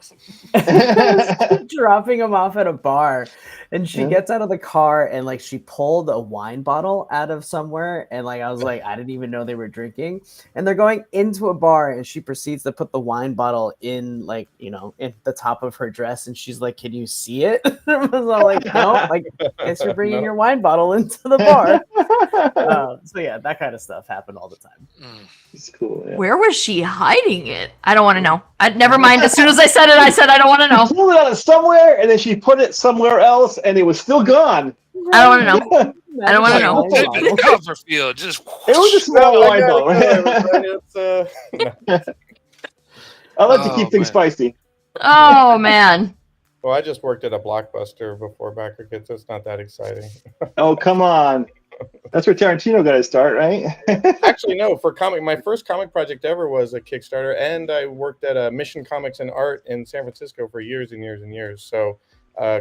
dropping them off at a bar, and she Yeah. gets out of the car and like she pulled a wine bottle out of somewhere, and like I was like, I didn't even know they were drinking, and they're going into a bar and she proceeds to put the wine bottle in like in the top of her dress, and she's like, can you see it? I was all like, no, like I guess you're bringing No. your wine bottle into the bar. So yeah, that kind of stuff happened all the time. It's cool. Yeah. Where was she hiding it? I don't want to know. Never mind. As soon as I said it, I said I don't want to know. She pulled it out of somewhere, and then she put it somewhere else, and it was still gone. I don't want to know. I don't wanna know. David Copperfield just. It was a small wine bottle. I like to Oh, keep things man. spicy. Oh man. Well, I just worked at a Blockbuster before Backer Kids, so it's not that exciting. Oh, come on. That's where Tarantino got his start, right? Actually, no. My first comic project ever was a Kickstarter, and I worked at Mission Comics and Art in San Francisco for years and years and years. So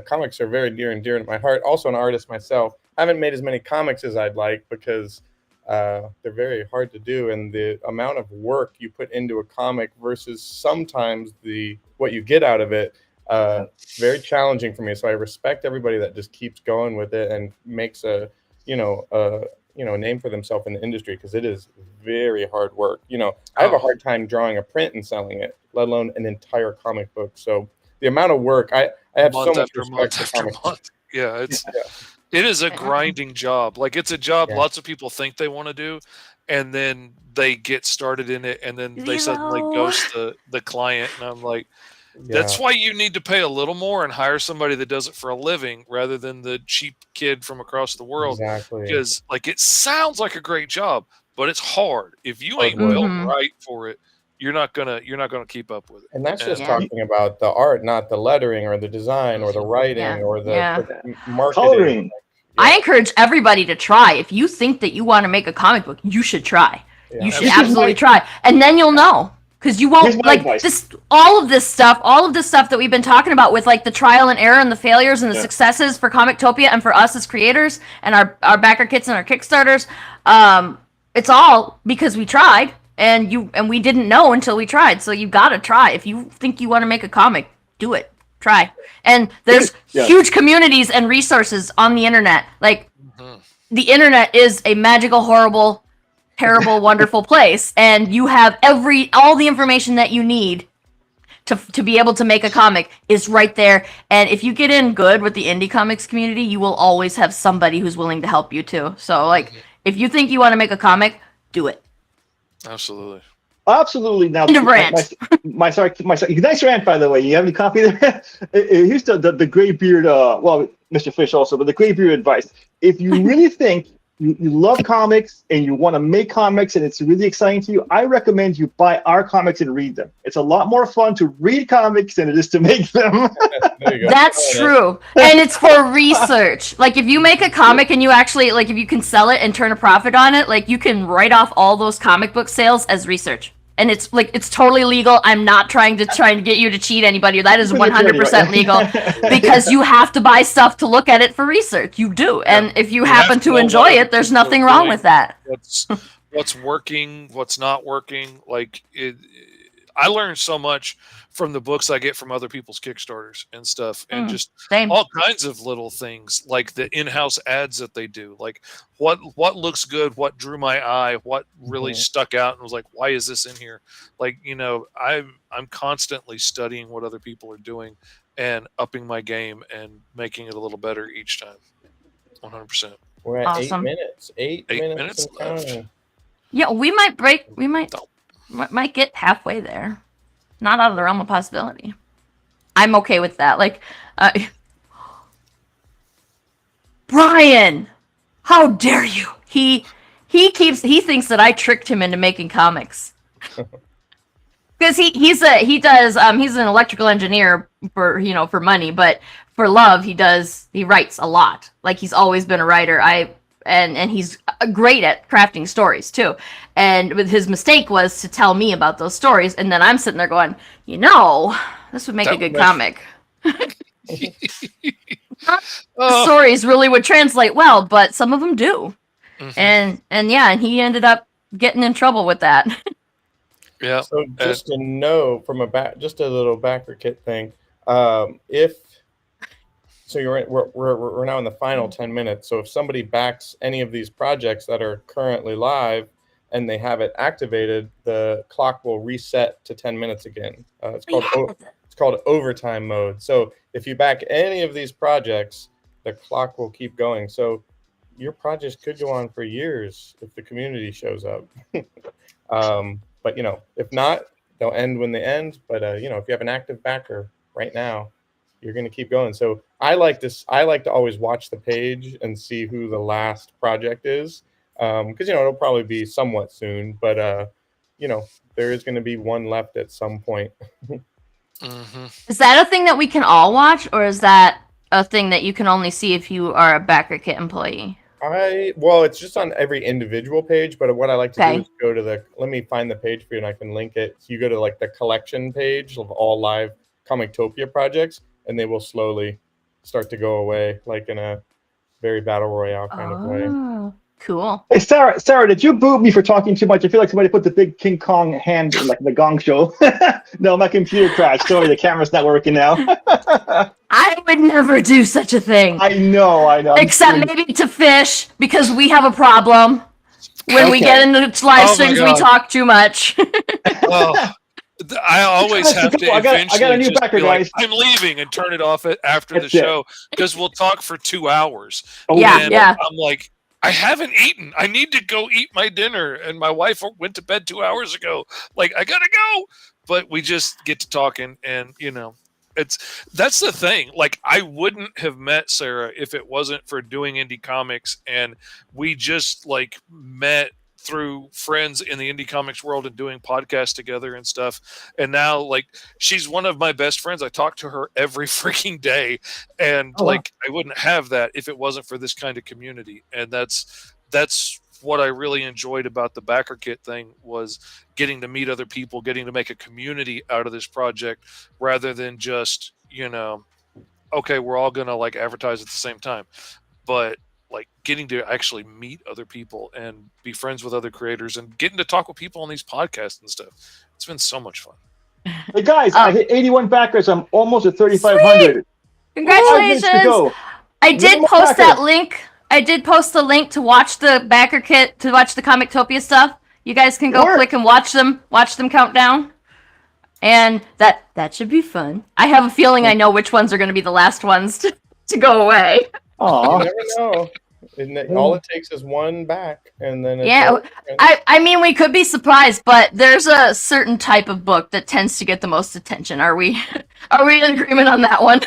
comics are very near and dear to my heart. Also an artist myself. I haven't made as many comics as I'd like because they're very hard to do, and the amount of work you put into a comic versus sometimes what you get out of it, very challenging for me. So I respect everybody that just keeps going with it and makes a name for themselves in the industry, because it is very hard work. I have a hard time drawing a print and selling it, let alone an entire comic book. So the amount of work, I have so Month much after respect month for after comics. month. Yeah, it is a grinding job. Like it's a job Yeah. lots of people think they want to do, and then they get started in it, and then they suddenly Zero. ghost the client. And I'm like, that's Yeah. why you need to pay a little more and hire somebody that does it for a living rather than the cheap kid from across the world. Exactly. Because like it sounds like a great job, but it's hard. If you Hard ain't work. built Mhm. right for it, you're not gonna keep up with it. And that's just Yeah. talking about the art, not the lettering or the design or the writing Yeah. or the Yeah. marketing. Coloring. I encourage everybody to try. If you think that you want to make a comic book, you should try. Yeah. You should This is absolutely my- try, and then you'll know. Because you won't Here's my like advice. this. All of this stuff that we've been talking about with like the trial and error and the failures and the Yeah. successes for Comictopia and for us as creators and our backer kits and our Kickstarters. It's all because we tried and we didn't know until we tried. So you gotta try. If you think you want to make a comic, do it. Try. And there's Yeah. huge communities and resources on the internet. Like the internet is a magical, horrible, terrible, wonderful place, and you have all the information that you need to be able to make a comic is right there. And if you get in good with the indie comics community, you will always have somebody who's willing to help you too. So like, if you think you want to make a comic, do it. Absolutely. Absolutely. Now, End of rant. my nice rant, by the way. You have any copy there? Here's the graybeard. Well, Mr. Fish also, but the graybeard advice. If you really think you love comics and you want to make comics and it's really exciting to you, I recommend you buy our comics and read them. It's a lot more fun to read comics than it is to make them. There you go. That's true. And it's for research. Like if you make a comic and you actually like if you can sell it and turn a profit on it, like you can write off all those comic book sales as research. And it's like it's totally legal. I'm not trying to get you to cheat anybody. That is 100% legal because you have to buy stuff to look at it for research. You do. And if you happen have to to know enjoy what it, there's people are nothing wrong doing. with that. What's working, what's not working. Like I learned so much from the books I get from other people's Kickstarters and stuff, and just Same. all kinds of little things like the in-house ads that they do. Like what looks good, what drew my eye, what really stuck out, and was like, why is this in here? Like I'm constantly studying what other people are doing and upping my game and making it a little better each time. 100%. We're at Awesome. 8 minutes. 8 minutes and left. counting. Yeah, we might get halfway there. Not out of the realm of possibility. I'm okay with that. Like, Brian, how dare you? He thinks that I tricked him into making comics. Because he's an electrical engineer for money, but for love he writes a lot. Like he's always been a writer. And he's great at crafting stories too. And his mistake was to tell me about those stories, and then I'm sitting there going, this would make a good comic. The stories really would translate well, but some of them do. And he ended up getting in trouble with that. Yeah. So just to know from just a little backer kit thing, we're now in the final 10 minutes. So if somebody backs any of these projects that are currently live and they have it activated, the clock will reset to 10 minutes again. It's called overtime mode. So if you back any of these projects, the clock will keep going. So your projects could go on for years if the community shows up. But if not, they'll end when they end. But if you have an active backer right now, you're going to keep going. So I like to always watch the page and see who the last project is, because it'll probably be somewhat soon. But there is going to be one left at some point. Is that a thing that we can all watch, or is that a thing that you can only see if you are a backer kit employee? It's just on every individual page, but what I like to do is go to let me find the page for you and I can link it. So you go to like the collection page of all live Comictopia projects, and they will slowly start to go away, like in a very battle royale kind of way. Cool. Hey, Sarah, did you boot me for talking too much? I feel like somebody put the big King Kong hand in like the Gong Show. No, my computer crashed. Sorry, the camera's not working now. I would never do such a thing. I know. Except maybe to Fish, because we have a problem. When we get into live streams, we talk too much. I always have to eventually I got a new just backer, be like, guys. I'm leaving and turn it off after the show because we'll talk for 2 hours. Yeah. I'm like, I haven't eaten. I need to go eat my dinner. And my wife went to bed 2 hours ago. Like, I got to go. But we just get to talking and, that's the thing. Like, I wouldn't have met Sarah if it wasn't for doing indie comics. And we just met through friends in the indie comics world and doing podcasts together and stuff. And now, like, she's one of my best friends. I talk to her every freaking day, and Oh, wow. like, I wouldn't have that if it wasn't for this kind of community. And that's what I really enjoyed about the Backer Kit thing, was getting to meet other people, getting to make a community out of this project, rather than just, okay, we're all gonna like advertise at the same time, but like getting to actually meet other people and be friends with other creators and getting to talk with people on these podcasts and stuff. It's been so much fun. Hey guys, I hit 81 backers. I'm almost at 3,500. Congratulations! 5 minutes to go. I did more post that backers. link. I did post the link to watch the Backer Kit, to watch the Comictopia stuff. You guys can go Work. click and watch them count down. And that should be fun. I have a feeling I know which ones are going to be the last ones to go away. You Aw. never know. All it takes is one back, and then it's Yeah, over. I mean, we could be surprised, but there's a certain type of book that tends to get the most attention. Are we in agreement on that one?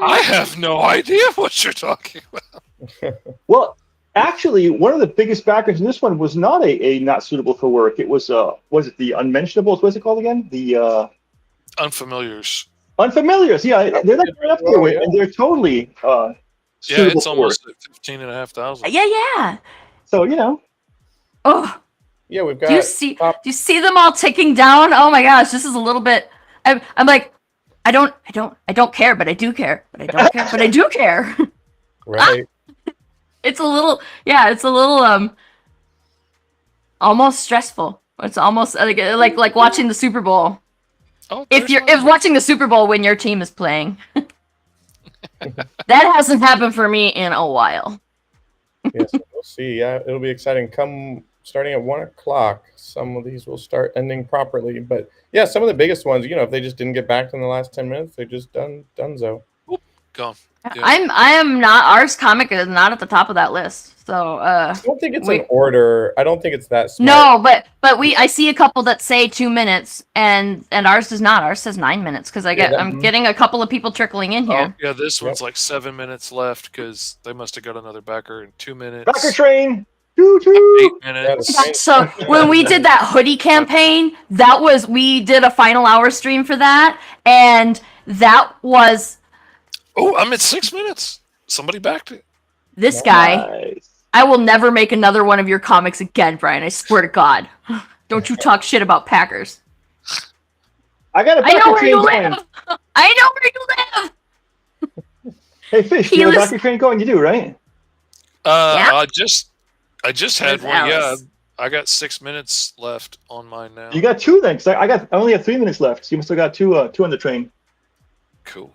I have no idea what you're talking about. Well, actually, one of the biggest backers in this one was not a not suitable for work. It was it the Unmentionables? What's it called again? The Unfamiliars. Unfamiliars. Yeah, they're like right up there, Oh, yeah. and they're totally Yeah, suitable it's for almost work. at 15,500. Yeah. So Oh, Yeah, we've got. do you top- see them all ticking down? Oh my gosh, this is a little bit. I'm like, I don't care, but I do care, but I don't care, but I do care. right. It's a little, almost stressful. It's almost like watching the Super Bowl. Oh, If watching the Super Bowl when your team is playing. That hasn't happened for me in a while. Yes, we'll see. Yeah, it'll be exciting. Starting at 1:00, some of these will start ending properly. But yeah, some of the biggest ones, if they just didn't get back in the last 10 minutes, they're just donezo. gone. Yeah. I am not. Ours comic is not at the top of that list. So I don't think it's an order. I don't think it's that smart. no, but I see a couple that say 2 minutes, and ours does not. Ours says 9 minutes because I'm getting a couple of people trickling in Oh, here. yeah, this one's Yep. like 7 minutes left because they must have got another backer in 2 minutes. Backer train. Choo choo. 8 minutes. Yeah, So when we did that hoodie campaign, we did a final hour stream for that, and that was Oh, I'm at 6 minutes. Somebody backed it. this guy. Nice. I will never make another one of your comics again, Brian. I swear to God. Don't you talk shit about Packers. I got a I know backer where train you going. live. I know where you live. Hey, Fish, He you have a was- backer train going? You do, right? Yeah? I just had Where's one. Yeah, Alice? I got 6 minutes left on mine now. You got two then, because I only have 3 minutes left. So you must have got two on the train. Cool.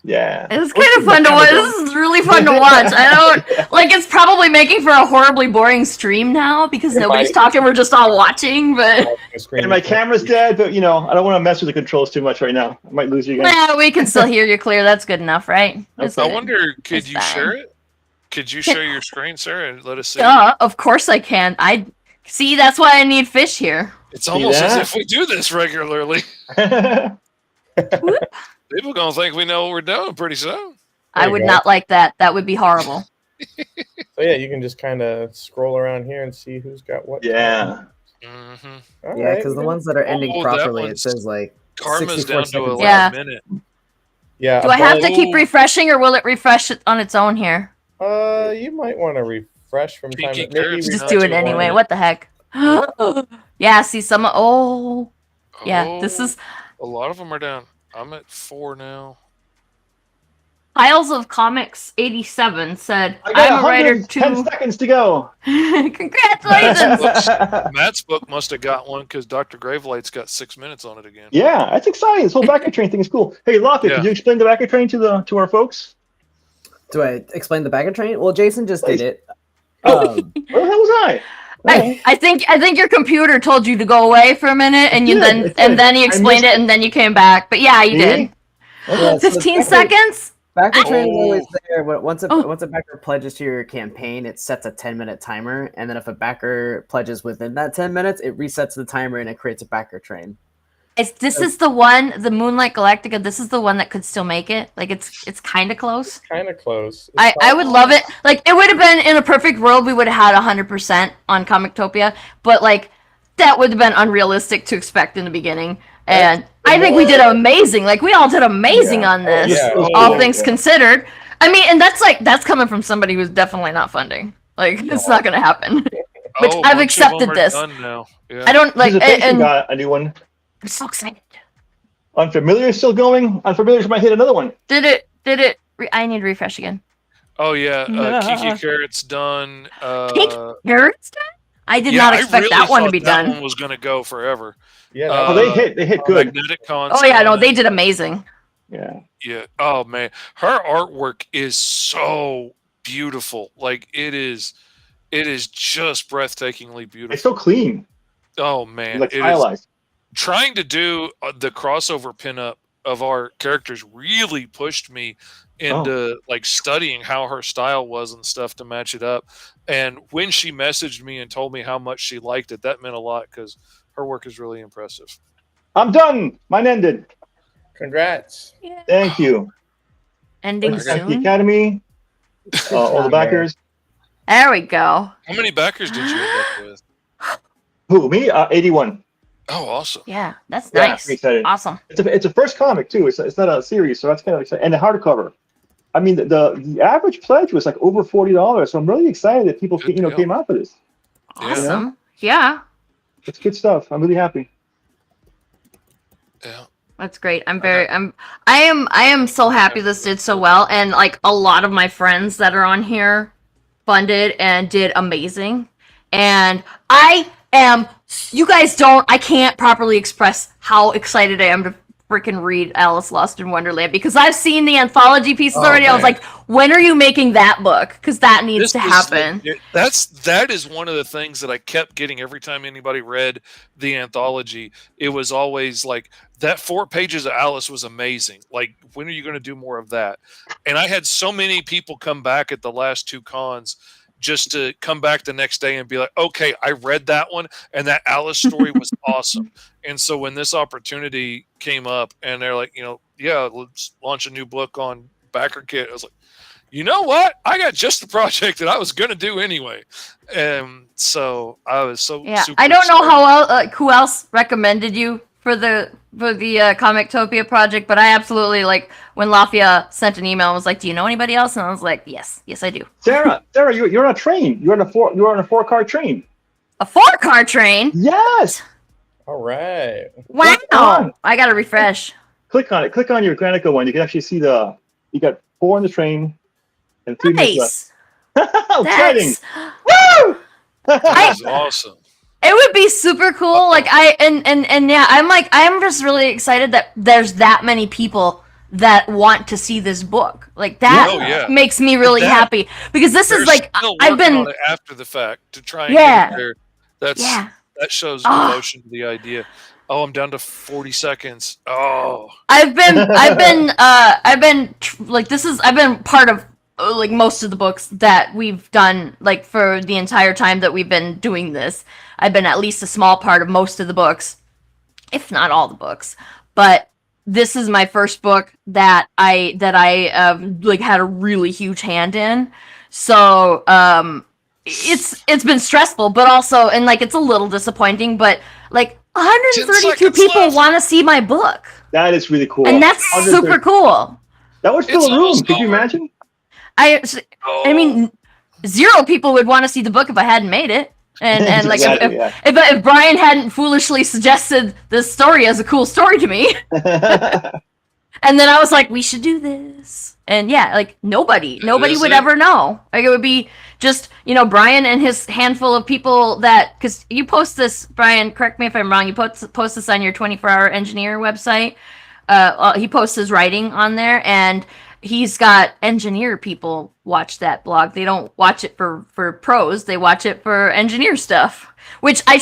Yeah. It's kind of fun to watch. This is really fun to watch. I don't like. It's probably making for a horribly boring stream now because nobody's talking. We're just all watching. But And my camera's dead, but I don't want to mess with the controls too much right now. I might lose you again. nah, we can still hear you clear. That's good enough, right? That's I good. wonder, could It's you fine. share it? Could you share your screen, sir, and let us see? Of course I can. I see. That's why I need Fish here. It's almost as that? if we do this regularly. People gonna think we know what we're doing pretty soon. I you would go. not like that. That would be horrible. So yeah, you can just kind of scroll around here and see who's got what. Yeah. Mm-hmm. All Yeah, right, because the yeah. ones that are ending Oh, that properly, it one's- says like Karma's 64 down to seconds. a Yeah. minute. Yeah. Do I have to Oh. keep refreshing, or will it refresh it on its own here? You might want to refresh from time Pinky to maybe. carrots, Just not do it too anyway. long. What the heck? Yeah. See some. Oh. Yeah. This Oh, is a lot of them are down. I'm at 4 now. Piles of Comics 87 said, I got I'm a writer 110 too. seconds to go. Congratulations. Matt's book must have got one because Dr. Gravelight's got 6 minutes on it again. Yeah, that's exciting. This whole backer train thing is cool. Hey, Locke, Yeah. could you explain the backer train to our folks? Do I explain the backer train? Well, Jason just did it. Oh. Um, Where the hell was I? I think your computer told you to go away for a minute, and It did. then he I explained missed it, and then you came back. But yeah, you See? did. yeah, so 15 backer- seconds. Backer train is Oh. always there, but once Oh. a backer pledges to your campaign, it sets a 10-minute timer, and then if a backer pledges within that 10 minutes, it resets the timer and it creates a backer train. This is the one, the Moonlight Galactica. This is the one that could still make it. Like it's kind of close. Kind of close. I would love it. Like it would have been in a perfect world, we would have had 100% on Comictopia, but like that would have been unrealistic to expect in the beginning. And I think we did amazing. Like we all did amazing on this. All things considered. I mean, and that's coming from somebody who's definitely not funding. Like it's not going to happen. Which a I've bunch of accepted them are this. done now. Yeah. I don't like, and got a new one. I'm so excited. Unfamiliar is still going. Unfamiliar might hit another one. Did it? I need to refresh again. Oh yeah, Kiki Carrot's done. Pink Carrot's done? I did not expect really that one to thought be that done. one was going to go forever. Yeah. Oh, they hit good. Magnetic Con. Oh yeah, no, they did amazing. Yeah. Yeah. Oh man, her artwork is so beautiful. Like it is just breathtakingly beautiful. It's so clean. Oh man, Like it is. stylized. Trying to do the crossover pinup of our characters really pushed me into like studying how her style was and stuff to match it up. And when she messaged me and told me how much she liked it, that meant a lot because her work is really impressive. I'm done. Mine ended. Congrats. Yeah. Thank you. Ending Thank the soon. Academy, all the backers. There we go. How many backers did you end up with? Who, me? 81. Oh, awesome. Yeah, that's Yeah, nice. pretty excited. Awesome. It's a first comic too. It's not a series, so that's kind of exciting. And the hardcover. I mean, the average pledge was like over $40, so I'm really excited that people Good deal. came out for this. Yeah. Awesome. Yeah. It's good stuff. I'm really happy. Yeah. That's great. I am so happy this did so well, and like a lot of my friends that are on here funded and did amazing. And I can't properly express how excited I am to freaking read Alice Lost in Wonderland because I've seen the anthology pieces already. I was like, when are you making that book? Because that needs to happen. That is one of the things that I kept getting every time anybody read the anthology. It was always like that 4 pages of Alice was amazing. Like, when are you going to do more of that? And I had so many people come back at the last 2 cons just to come back the next day and be like, okay, I read that one and that Alice story was awesome. And so when this opportunity came up and they're like, let's launch a new book on Backer Kit, I was like, you know what? I got just the project that I was going to do anyway. And so I was so super I don't know excited. who else recommended you for the Comictopia project, but I absolutely, like, when Lafia sent an email and was like, do you know anybody else? And I was like, yes I do. Sarah, you're on a train. You're on a 4-car train. A 4-car train? Yes. All right. Wow. Click on. I gotta refresh. Click on it. Click on your Granica one. You can actually see you got 4 on the train and 3 minutes left. Nice. How exciting. That's Woo! That was awesome. It would be super cool. Like I'm just really excited that there's that many people that want to see this book. Like that makes me really happy because this is like I've been on it after the fact to try and get it there. That shows devotion to the idea. Oh, I'm down to 40 seconds. Oh, I've been part of like most of the books that we've done, like for the entire time that we've been doing this. I've been at least a small part of most of the books, if not all the books. But this is my first book that I like had a really huge hand in. So it's been stressful, but also, and like it's a little disappointing, but like 132 people want to see my book. That is really cool. And that's super cool. That would fill a room. Could you imagine? I mean, 0 people would want to see the book if I hadn't made it. And like Exactly, if Brian hadn't foolishly suggested this story as a cool story to me, and then I was like, we should do this. And yeah, like nobody would ever know. Like it would be just, Brian and his handful of people that, because you post this, Brian, correct me if I'm wrong, you post this on your 24-hour engineer website. He posts his writing on there, and he's got engineer people watch that blog. They don't watch it for prose. They watch it for engineer stuff, which I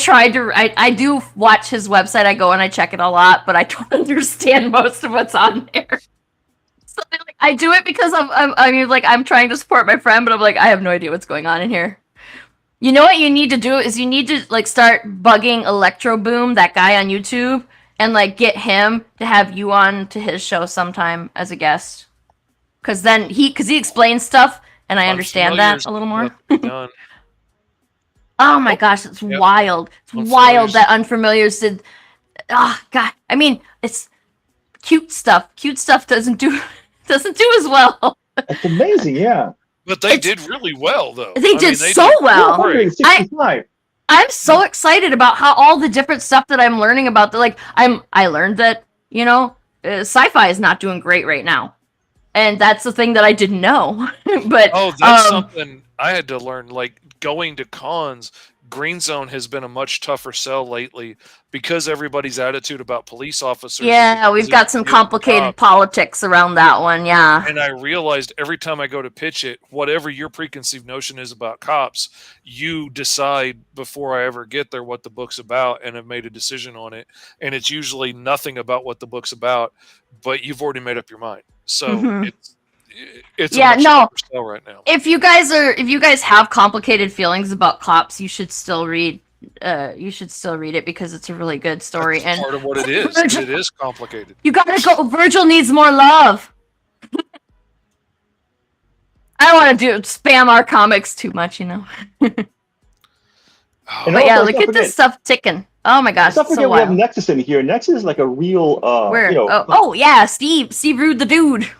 do watch his website. I go and I check it a lot, but I don't understand most of what's on there. So I do it because I'm trying to support my friend, but I'm like, I have no idea what's going on in here. You know what you need to do is you need to like start bugging Electro Boom, that guy on YouTube, and like get him to have you on to his show sometime as a guest. Because then he explains stuff, and I understand that Unfamiliar's a little more. got to be done. Oh my gosh, it's Yep. wild. It's wild that Unfamiliars did. Oh god, I mean, it's cute stuff. Cute stuff doesn't do as well. It's amazing, yeah. But they did really well, though. They did so well. 465. I'm so excited about how all the different stuff that I'm learning about. I learned that sci-fi is not doing great right now, and that's the thing that I didn't know. But that's something I had to learn. Like going to cons, Green Zone has been a much tougher sell lately because everybody's attitude about police officers. Yeah, we've got some complicated politics around that one. Yeah. And I realized every time I go to pitch it, whatever your preconceived notion is about cops, you decide before I ever get there what the book's about and have made a decision on it. And it's usually nothing about what the book's about, but you've already made up your mind. So it's a much tougher sell right now. If you guys have complicated feelings about cops, you should still read it because it's a really good story. That's and part of what it is. It is complicated. You gotta go. Virgil needs more love. I don't want to spam our comics too much, But yeah, look at this stuff ticking. Oh my gosh, Don't it's forget so we have wild. Nexus in here. Nexus is like a real, Where? Oh yeah, Steve Rude the dude.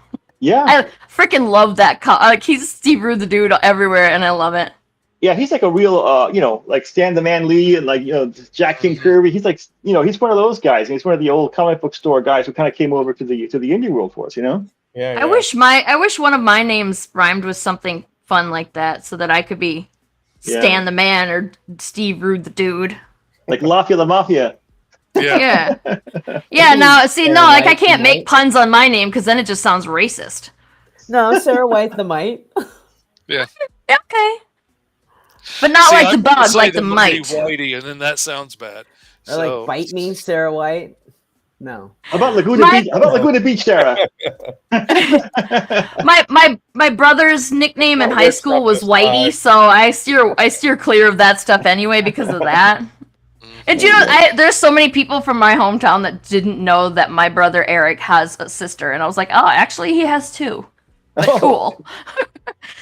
Yeah. I freaking love that. He's Steve Rude the dude everywhere, and I love it. Yeah, he's like a real, like Stan the Man Lee and like, Jack King Kirby. He's like, he's one of those guys. He's one of the old comic book store guys who kind of came over to the indie world for us, Yeah. I wish one of my names rhymed with something fun like that, so that I could be Stan the Man or Steve Rude the dude. Like Lafia the Mafia. Yeah. Yeah. Now, see, no, like I can't make puns on my name because then it just sounds racist. No, Sarah White the Mite. Yeah. Okay. But not like the bug, like the mite. Whitey, and then that sounds bad. Or like Bite Me, Sarah White. No. How about Laguna Beach? How about Laguna Beach, Sarah? my brother's nickname in high school was Whitey, so I steer clear of that stuff anyway because of that. And there's so many people from my hometown that didn't know that my brother Eric has a sister, and I was like, oh, actually, he has two. But cool.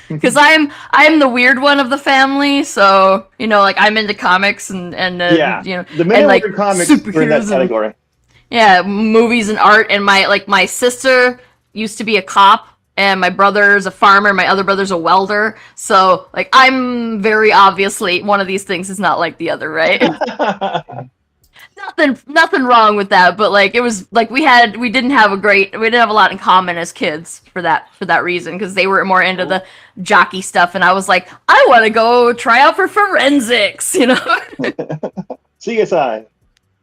Because I'm the weird one of the family, so like I'm into comics and the male like comics are in that category. Movies and art. And my sister used to be a cop, and my brother's a farmer. My other brother's a welder. So like I'm very obviously one of these things is not like the other, right? Nothing wrong with that, but like it was like we didn't have a lot in common as kids for that reason, because they were more into the jockey stuff, and I was like, I want to go try out for forensics, CSI.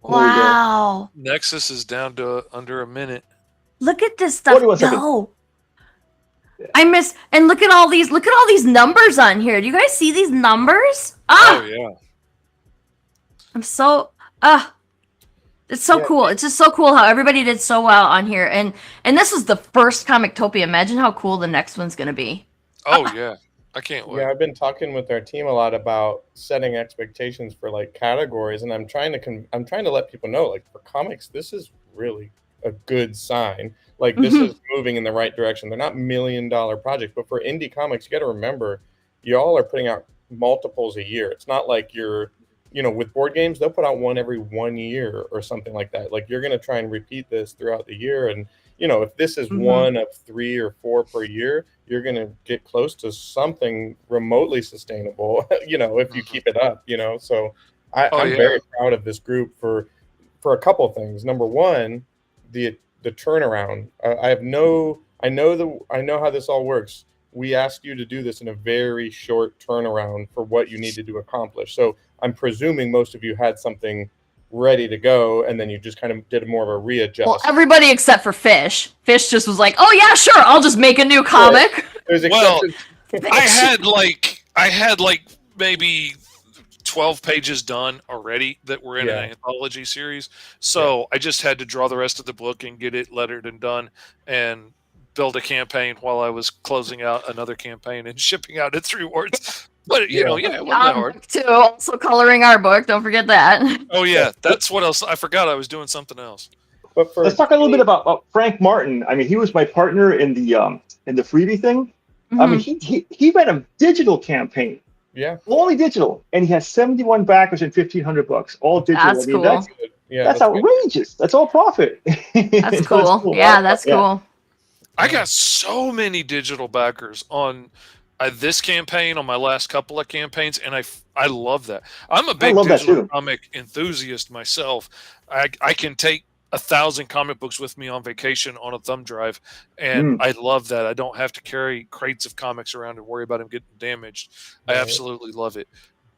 Wow. Nexus is down to under a minute. Look at this stuff. 41 seconds. No. I miss, and look at all these numbers on here. Do you guys see these numbers? Oh yeah. I'm so it's so cool. It's just so cool how everybody did so well on here. And this was the first Comictopia. Imagine how cool the next one's gonna be. Oh yeah. I can't wait. Yeah, I've been talking with our team a lot about setting expectations for like categories, and I'm trying to let people know, like, for comics, this is really a good sign. Like, this is moving in the right direction. They're not $1 million projects, but for indie comics, you got to remember, y'all are putting out multiples a year. It's not like you're, with board games, they'll put out one every 1 year or something like that. Like, you're going to try and repeat this throughout the year, and if this is one of 3 or 4 per year, you're going to get close to something remotely sustainable, if you keep it up, So I'm very proud of this group for a couple of things. Number one, the turnaround. I know how this all works. We asked you to do this in a very short turnaround for what you needed to accomplish. So I'm presuming most of you had something ready to go, and then you just kind of did more of a readjust. Well, everybody except for Fish. Fish just was like, "Oh yeah, sure, I'll just make a new comic." Well, I had like maybe 12 pages done already that were in an anthology series. So I just had to draw the rest of the book and get it lettered and done, and build a campaign while I was closing out another campaign and shipping out its rewards. But you know, yeah, it wasn't that Our hard. book too. Also coloring our book. Don't forget that. Oh yeah, that's what else. I forgot I was doing something else. But for Let's talk a little bit about Frank Martin. I mean, he was my partner in the freebie thing. I mean, Mhm. he ran a digital campaign, yeah, only digital, and he has 71 backers and $1,500, all digital. That's I mean, cool. yeah, that's good. outrageous. That's all profit. That's So cool. it's Yeah, that's Yeah. cool. I got so many digital backers on this campaign, on my last couple of campaigns, and I love that. I'm a big love that digital too. comic enthusiast myself. I can take 1,000 comic books with me on vacation on a thumb drive, and Mm. I love that. I don't have to carry crates of comics around and worry about them getting damaged. I Right. absolutely love it.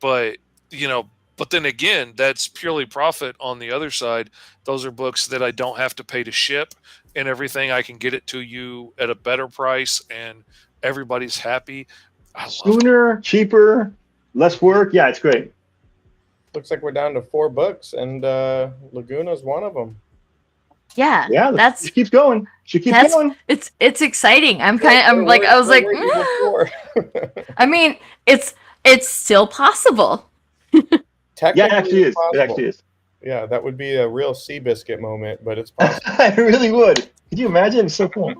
But you know, but then again, that's purely profit on the other side. Those are books that I don't have to pay to ship and everything. I can get it to you at a better price and everybody's happy. I love it. Sooner, cheaper, less work. Yeah, it's great. Looks like we're down to 4 books, and Laguna's one of them. Yeah, Yeah, that's she keeps going. She keeps that's going. it's exciting. I'm like I was like, I mean, it's still possible. Yeah, it actually is. It actually is. Yeah, that would be a real Seabiscuit moment, but it's possible. I really would. Could you imagine? It's so cool.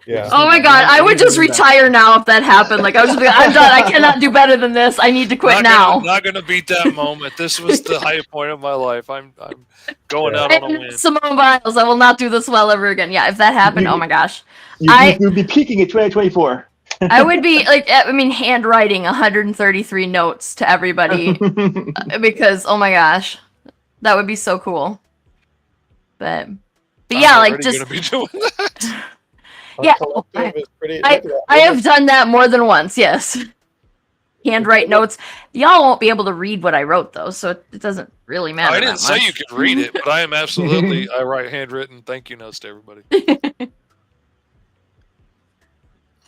Yeah. Oh my god, I would just retire now if that happened. Like I was just like, I'm done. I cannot do better than this. I need to quit now. Not gonna beat that moment. This was the high point of my life. I'm going out on a win. Simone Biles, I will not do this well ever again. Yeah, if that happened, oh my gosh. You'd be peaking at 2024. I would be like, I mean, handwriting 133 notes to everybody because, oh my gosh, that would be so cool. But yeah, like already just gonna be doing that. yeah, Collective is pretty. I have done that more than once. Yes, handwrite notes. Y'all won't be able to read what I wrote though, so it doesn't really matter. I didn't that say much. you could read it, but I am absolutely. I write handwritten thank you notes to everybody.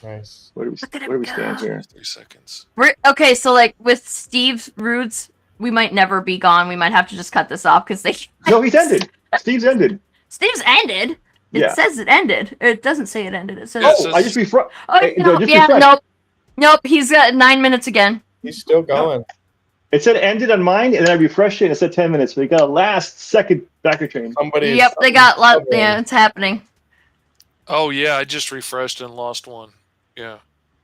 Nice. Where do we stand here? 3 seconds. We're okay. So like with Steve Rude's, we might never be gone. We might have to just cut this off because they. No, he's ended. Steve's ended. Steve's ended. It Yeah. says it ended. It doesn't say it ended. It says. Yeah, it Oh, says- I just refreshed. Oh, Hey, no, just yeah, refresh. nope. He's got 9 minutes again. He's still going. It said ended on mine, and then I refreshed it, and it said 10 minutes. We got a last second backer train. Somebody's. Yep, they got lot. Yeah, it's happening. Oh yeah, I just refreshed and lost one. Yeah.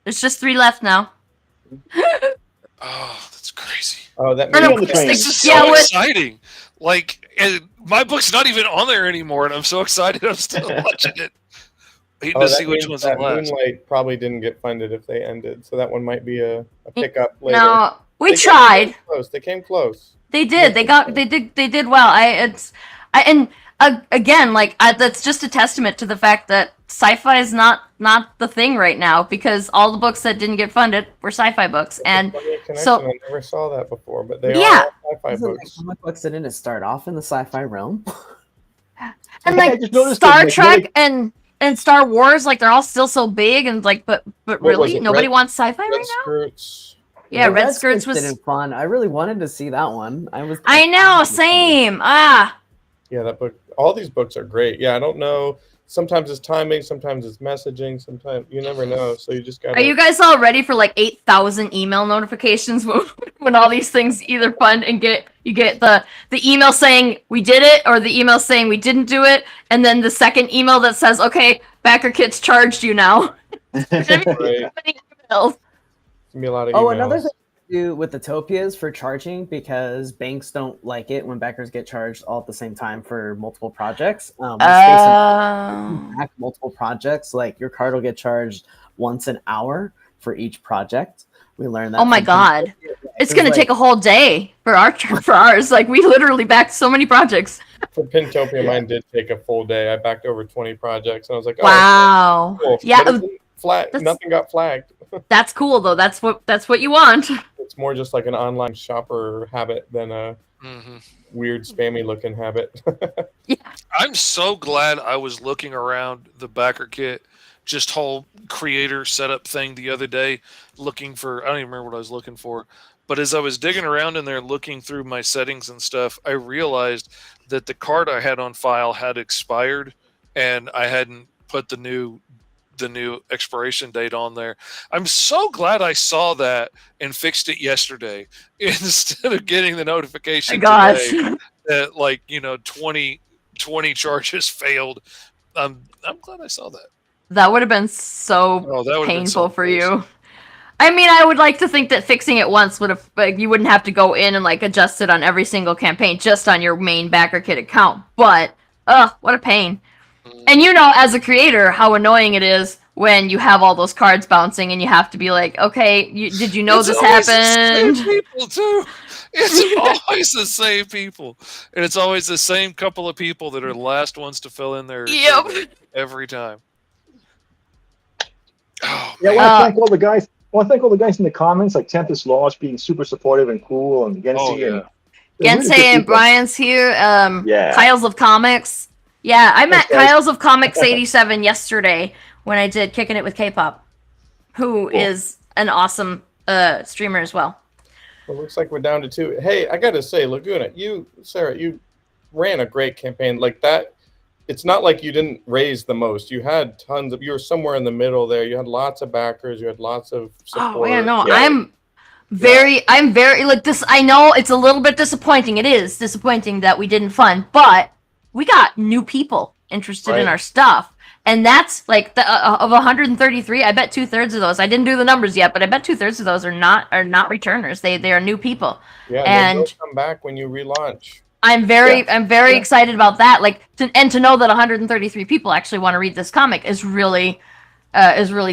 There's just 3 left now. Oh, that's crazy. Oh, that No, means no, on the train. This is Yeah, so with- exciting. Like, and my book's not even on there anymore, and I'm so excited. I'm still watching it. Waiting to see which one's the that last. Moonlight probably didn't get funded if they ended, so that one might be a pickup later. No, we They came tried. Close. They came close. They did. They did well. Again, like that's just a testament to the fact that sci-fi is not the thing right now because all the books that didn't get funded were sci-fi books, and Funny connection. so- I never saw that before, but they Yeah. are all sci-fi Isn't books. comic books didn't start off in the sci-fi realm? and Yeah, I like just noticed Star that, like, Trek and Star Wars, like they're all still so big and like, but What was really it, nobody Red- wants sci-fi Red right now. Skirts. Yeah, The Red Skirts was. didn't fun. I really wanted to see that one. I know, same. Yeah, that book. All these books are great. Yeah, I don't know. Sometimes it's timing. Sometimes it's messaging. Sometimes you never know. So you just got. Are you guys all ready for like 8,000 email notifications when all these things either fund and you get the email saying we did it or the email saying we didn't do it, and then the second email that says okay, Backer Kit's charged you now. Right. Emails. Gonna be a lot of. Oh, emails. another thing to do with the Topias for charging because banks don't like it when backers get charged all at the same time for multiple projects. We back multiple projects, like your card will get charged once an hour for each project. We learned that. Oh my from god, Comictopia. it's It gonna was take a whole day for ours. Like we literally backed so many projects. For Pintopia, mine did take a full day. I backed over 20 projects, and I was like, "Oh, Wow. cool." Yeah, But it didn't that's- nothing got flagged. that's cool though. That's what you want. It's more just like an online shopper habit than a hmm weird spammy looking habit. I'm so glad I was looking around the backer kit, just whole creator setup thing the other day, looking for, I don't even remember what I was looking for. But as I was digging around in there, looking through my settings and stuff, I realized that the card I had on file had expired and I hadn't put the new the new expiration date on there. I'm so glad I saw that and fixed it yesterday instead of getting the notification Gosh. today that, like, 20 charges failed. I'm glad I saw that. That would have been so Oh, that would have been so painful for embarrassing. you. I mean, I would like to think that fixing it once would have, like, you wouldn't have to go in and like adjust it on every single campaign, just on your main backer kit account. But, what a pain. And as a creator, how annoying it is when you have all those cards bouncing and you have to be like, okay, did you know It's this always the happened? same people too. It's always the same people, and it's always the same couple of people that are the last ones to fill in their Yep. survey every time. Oh, Yeah, I man. want to thank all the guys. I want to thank all the guys in the comments, like Tempest Launch being super supportive and cool, and Gensi. Oh, yeah. And they're really Gensei good and people. Brian's here. Yeah. Kyle's of Comics. Yeah, I met Thanks, guys. Kyle's of Comics 87 yesterday when I did Kicking It with K-Pop, who is an awesome streamer as well. Well, looks like we're down to 2. Hey, I got to say, Laguna, Sarah, you ran a great campaign like that. It's not like you didn't raise the most. You had tons of. You were somewhere in the middle there. You had lots of backers. You had lots of support. Oh yeah, no, Yeah. I'm very like this. I know it's a little bit disappointing. It is disappointing that we didn't fund, but we got new people interested in Right. our stuff, and that's like of 133. I bet 2/3 of those. I didn't do the numbers yet, but I bet 2/3 of those are not returners. They are new people. Yeah, and they'll come back when you relaunch. I'm very excited about that. Like, to know that 133 people actually want to read this comic is really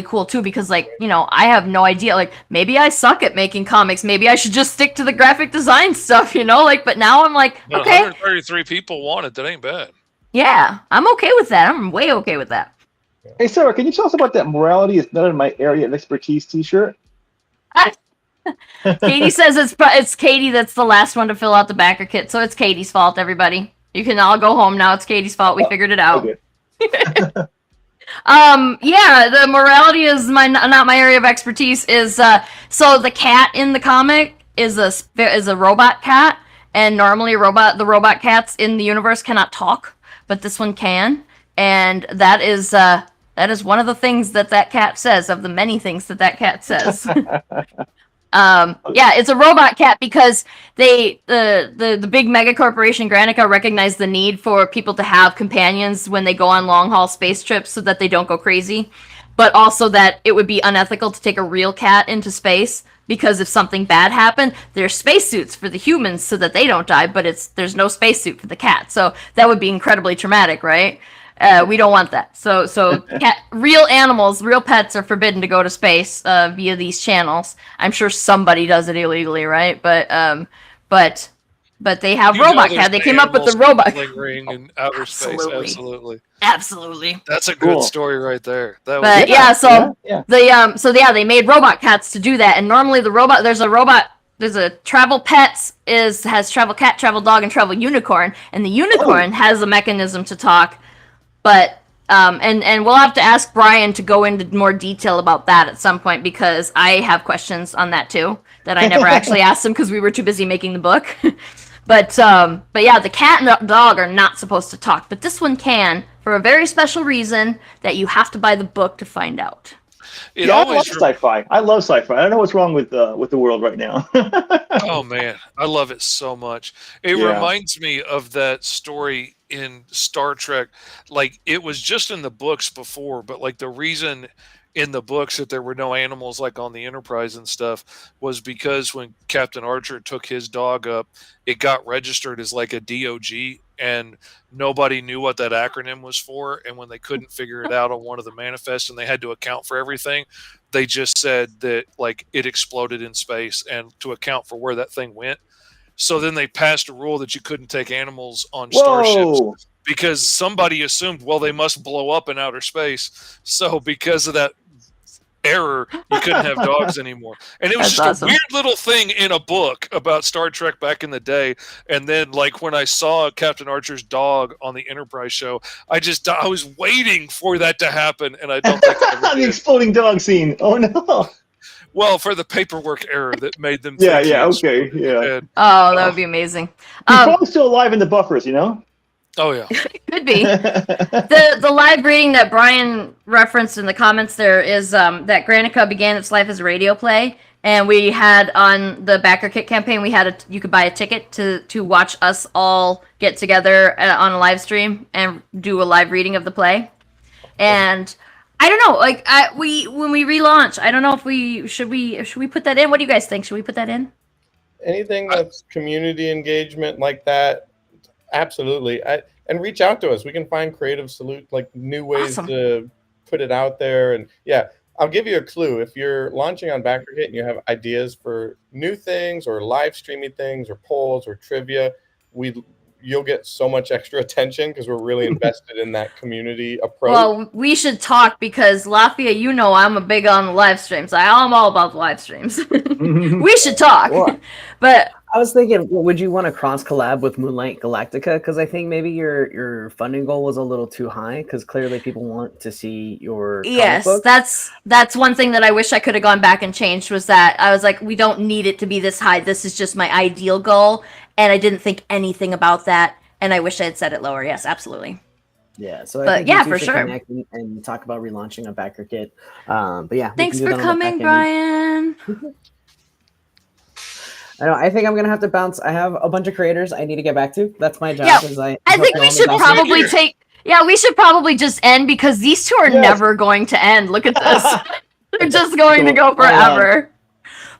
cool too. Because, like, I have no idea. Like, maybe I suck at making comics. Maybe I should just stick to the graphic design stuff. Like, but now I'm like, No, okay, 133 people want it. That ain't bad. yeah, I'm okay with that. I'm way okay with that. Hey, Sarah, can you tell us about that morality is not in my area of expertise T-shirt? Katie says it's Katie that's the last one to fill out the backer kit, so it's Katie's fault. Everybody, you can all go home now. It's Katie's fault. We figured it out. Okay. Yeah, the morality is not my area of expertise. Is so the cat in the comic is a robot cat, and normally the robot cats in the universe cannot talk, but this one can, and that is one of the things that cat says, of the many things that cat says. Yeah, it's a robot cat because the big mega corporation Granica recognized the need for people to have companions when they go on long haul space trips so that they don't go crazy, but also that it would be unethical to take a real cat into space because if something bad happened, there's spacesuits for the humans so that they don't die, but there's no spacesuit for the cat, so that would be incredibly traumatic, right? We don't want that. So real animals, real pets are forbidden to go to space via these channels. I'm sure somebody does it illegally, right? But they have robot cat. They came up with the robot lingering in outer space. Absolutely. That's a good story right there. That was they made robot cats to do that. And normally there's a travel pets has travel cat, travel dog, and travel unicorn, and the unicorn has a mechanism to talk. But and we'll have to ask Brian to go into more detail about that at some point, because I have questions on that too that I never actually asked him because we were too busy making the book. But yeah, the cat and the dog are not supposed to talk, but this one can, for a very special reason that you have to buy the book to find out. I love sci-fi. I love sci-fi. I don't know what's wrong with the world right now. Oh man, I love it so much. It reminds me of that story in Star Trek. Like, it was just in the books before, but like the reason in the books that there were no animals like on the Enterprise and stuff was because when Captain Archer took his dog up, it got registered as like a DOG, and nobody knew what that acronym was for. And when they couldn't figure it out on one of the manifests and they had to account for everything, they just said that like it exploded in space, and to account for where that thing went. So then they passed a rule that you couldn't take animals on starships because somebody assumed, well, they must blow up in outer space. So because of that error, you couldn't have dogs anymore. And it was just awesome. A weird little thing in a book about Star Trek back in the day. And then like when I saw Captain Archer's dog on the Enterprise show, I was waiting for that to happen, and I don't think the exploding dog scene. Oh no. Well, for the paperwork error that made them okay. Yeah. Oh, that would be amazing. He's probably still alive in the buffers, you know? Oh yeah. Could be. The live reading that Brian referenced in the comments there is that Granica began its life as a radio play, and we had on the Backer Kit campaign you could buy a ticket to watch us all get together on a live stream and do a live reading of the play. And I don't know, like when we relaunch, I don't know if we should put that in. What do you guys think? Should we put that in? Anything that's community engagement like that, absolutely. And reach out to us. We can find creative new ways Awesome. to put it out there. And yeah, I'll give you a clue. If you're launching on BackerKit and you have ideas for new things or live streaming things or polls or trivia, you'll get so much extra attention because we're really invested in that community approach. Well, we should talk because Lafayette, you know I'm a big on the live streams. I'm all about the live streams. We should talk. Well, But I was thinking, would you want to cross collab with Moonlight Galactica? Because I think maybe your funding goal was a little too high. Because clearly people want to see your yes, comic book. that's one thing that I wish I could have gone back and changed was that I was like, we don't need it to be this high. This is just my ideal goal, and I didn't think anything about that. And I wish I had set it lower. Yes, absolutely. Yeah, so I But think yeah, you two for should sure. connect and talk about relaunching a Backer Kit. But yeah, we Thanks can do for that on the coming, back end. Brian. I think I'm gonna have to bounce. I have a bunch of creators I need to get back to. That's my job. Yeah, is I help think you we on the should back end. probably take. Yeah, we should probably just end because these two are Yes. never going to end. Look at this. They're just going to go Cool. Right on. forever.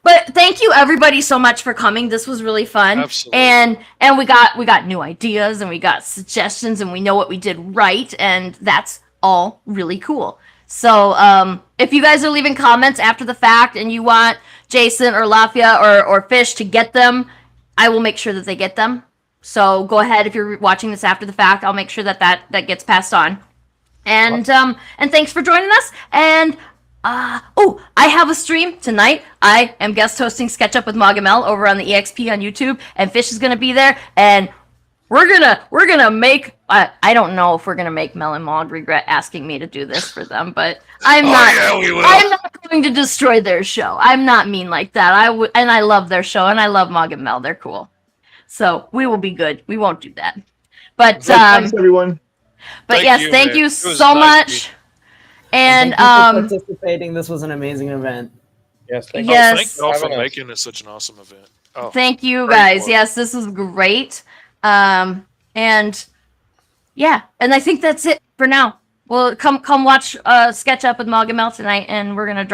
But thank you everybody so much for coming. This was really fun. Absolutely. And we got new ideas and we got suggestions and we know what we did right, and that's all really cool. So if you guys are leaving comments after the fact and you want Jason or Lafia or Fish to get them, I will make sure that they get them. So go ahead if you're watching this after the fact. I'll make sure that gets passed on. And thanks for joining us. And I have a stream tonight. I am guest hosting SketchUp with Magamel over on the EXP on YouTube, and Fish is gonna be there, and we're gonna make. I don't know if we're gonna make Mel and Maud regret asking me to do this for them, but I'm not. Yeah, we will. I'm not going to destroy their show. I'm not mean like that. And I love their show, and I love Magamel. They're cool. So we will be good. We won't do that. But Thanks, everyone. but Thank yes, you, thank man. you It was so nice much. And Thank you for participating. This was an amazing event. Yes, thank Yes. Oh, thank you all for Having us. making this such an awesome event. Oh, thank you great guys. work. Yes, this was great. And yeah, and I think that's it for now. Well, come watch SketchUp with Magamel tonight, and we're gonna drop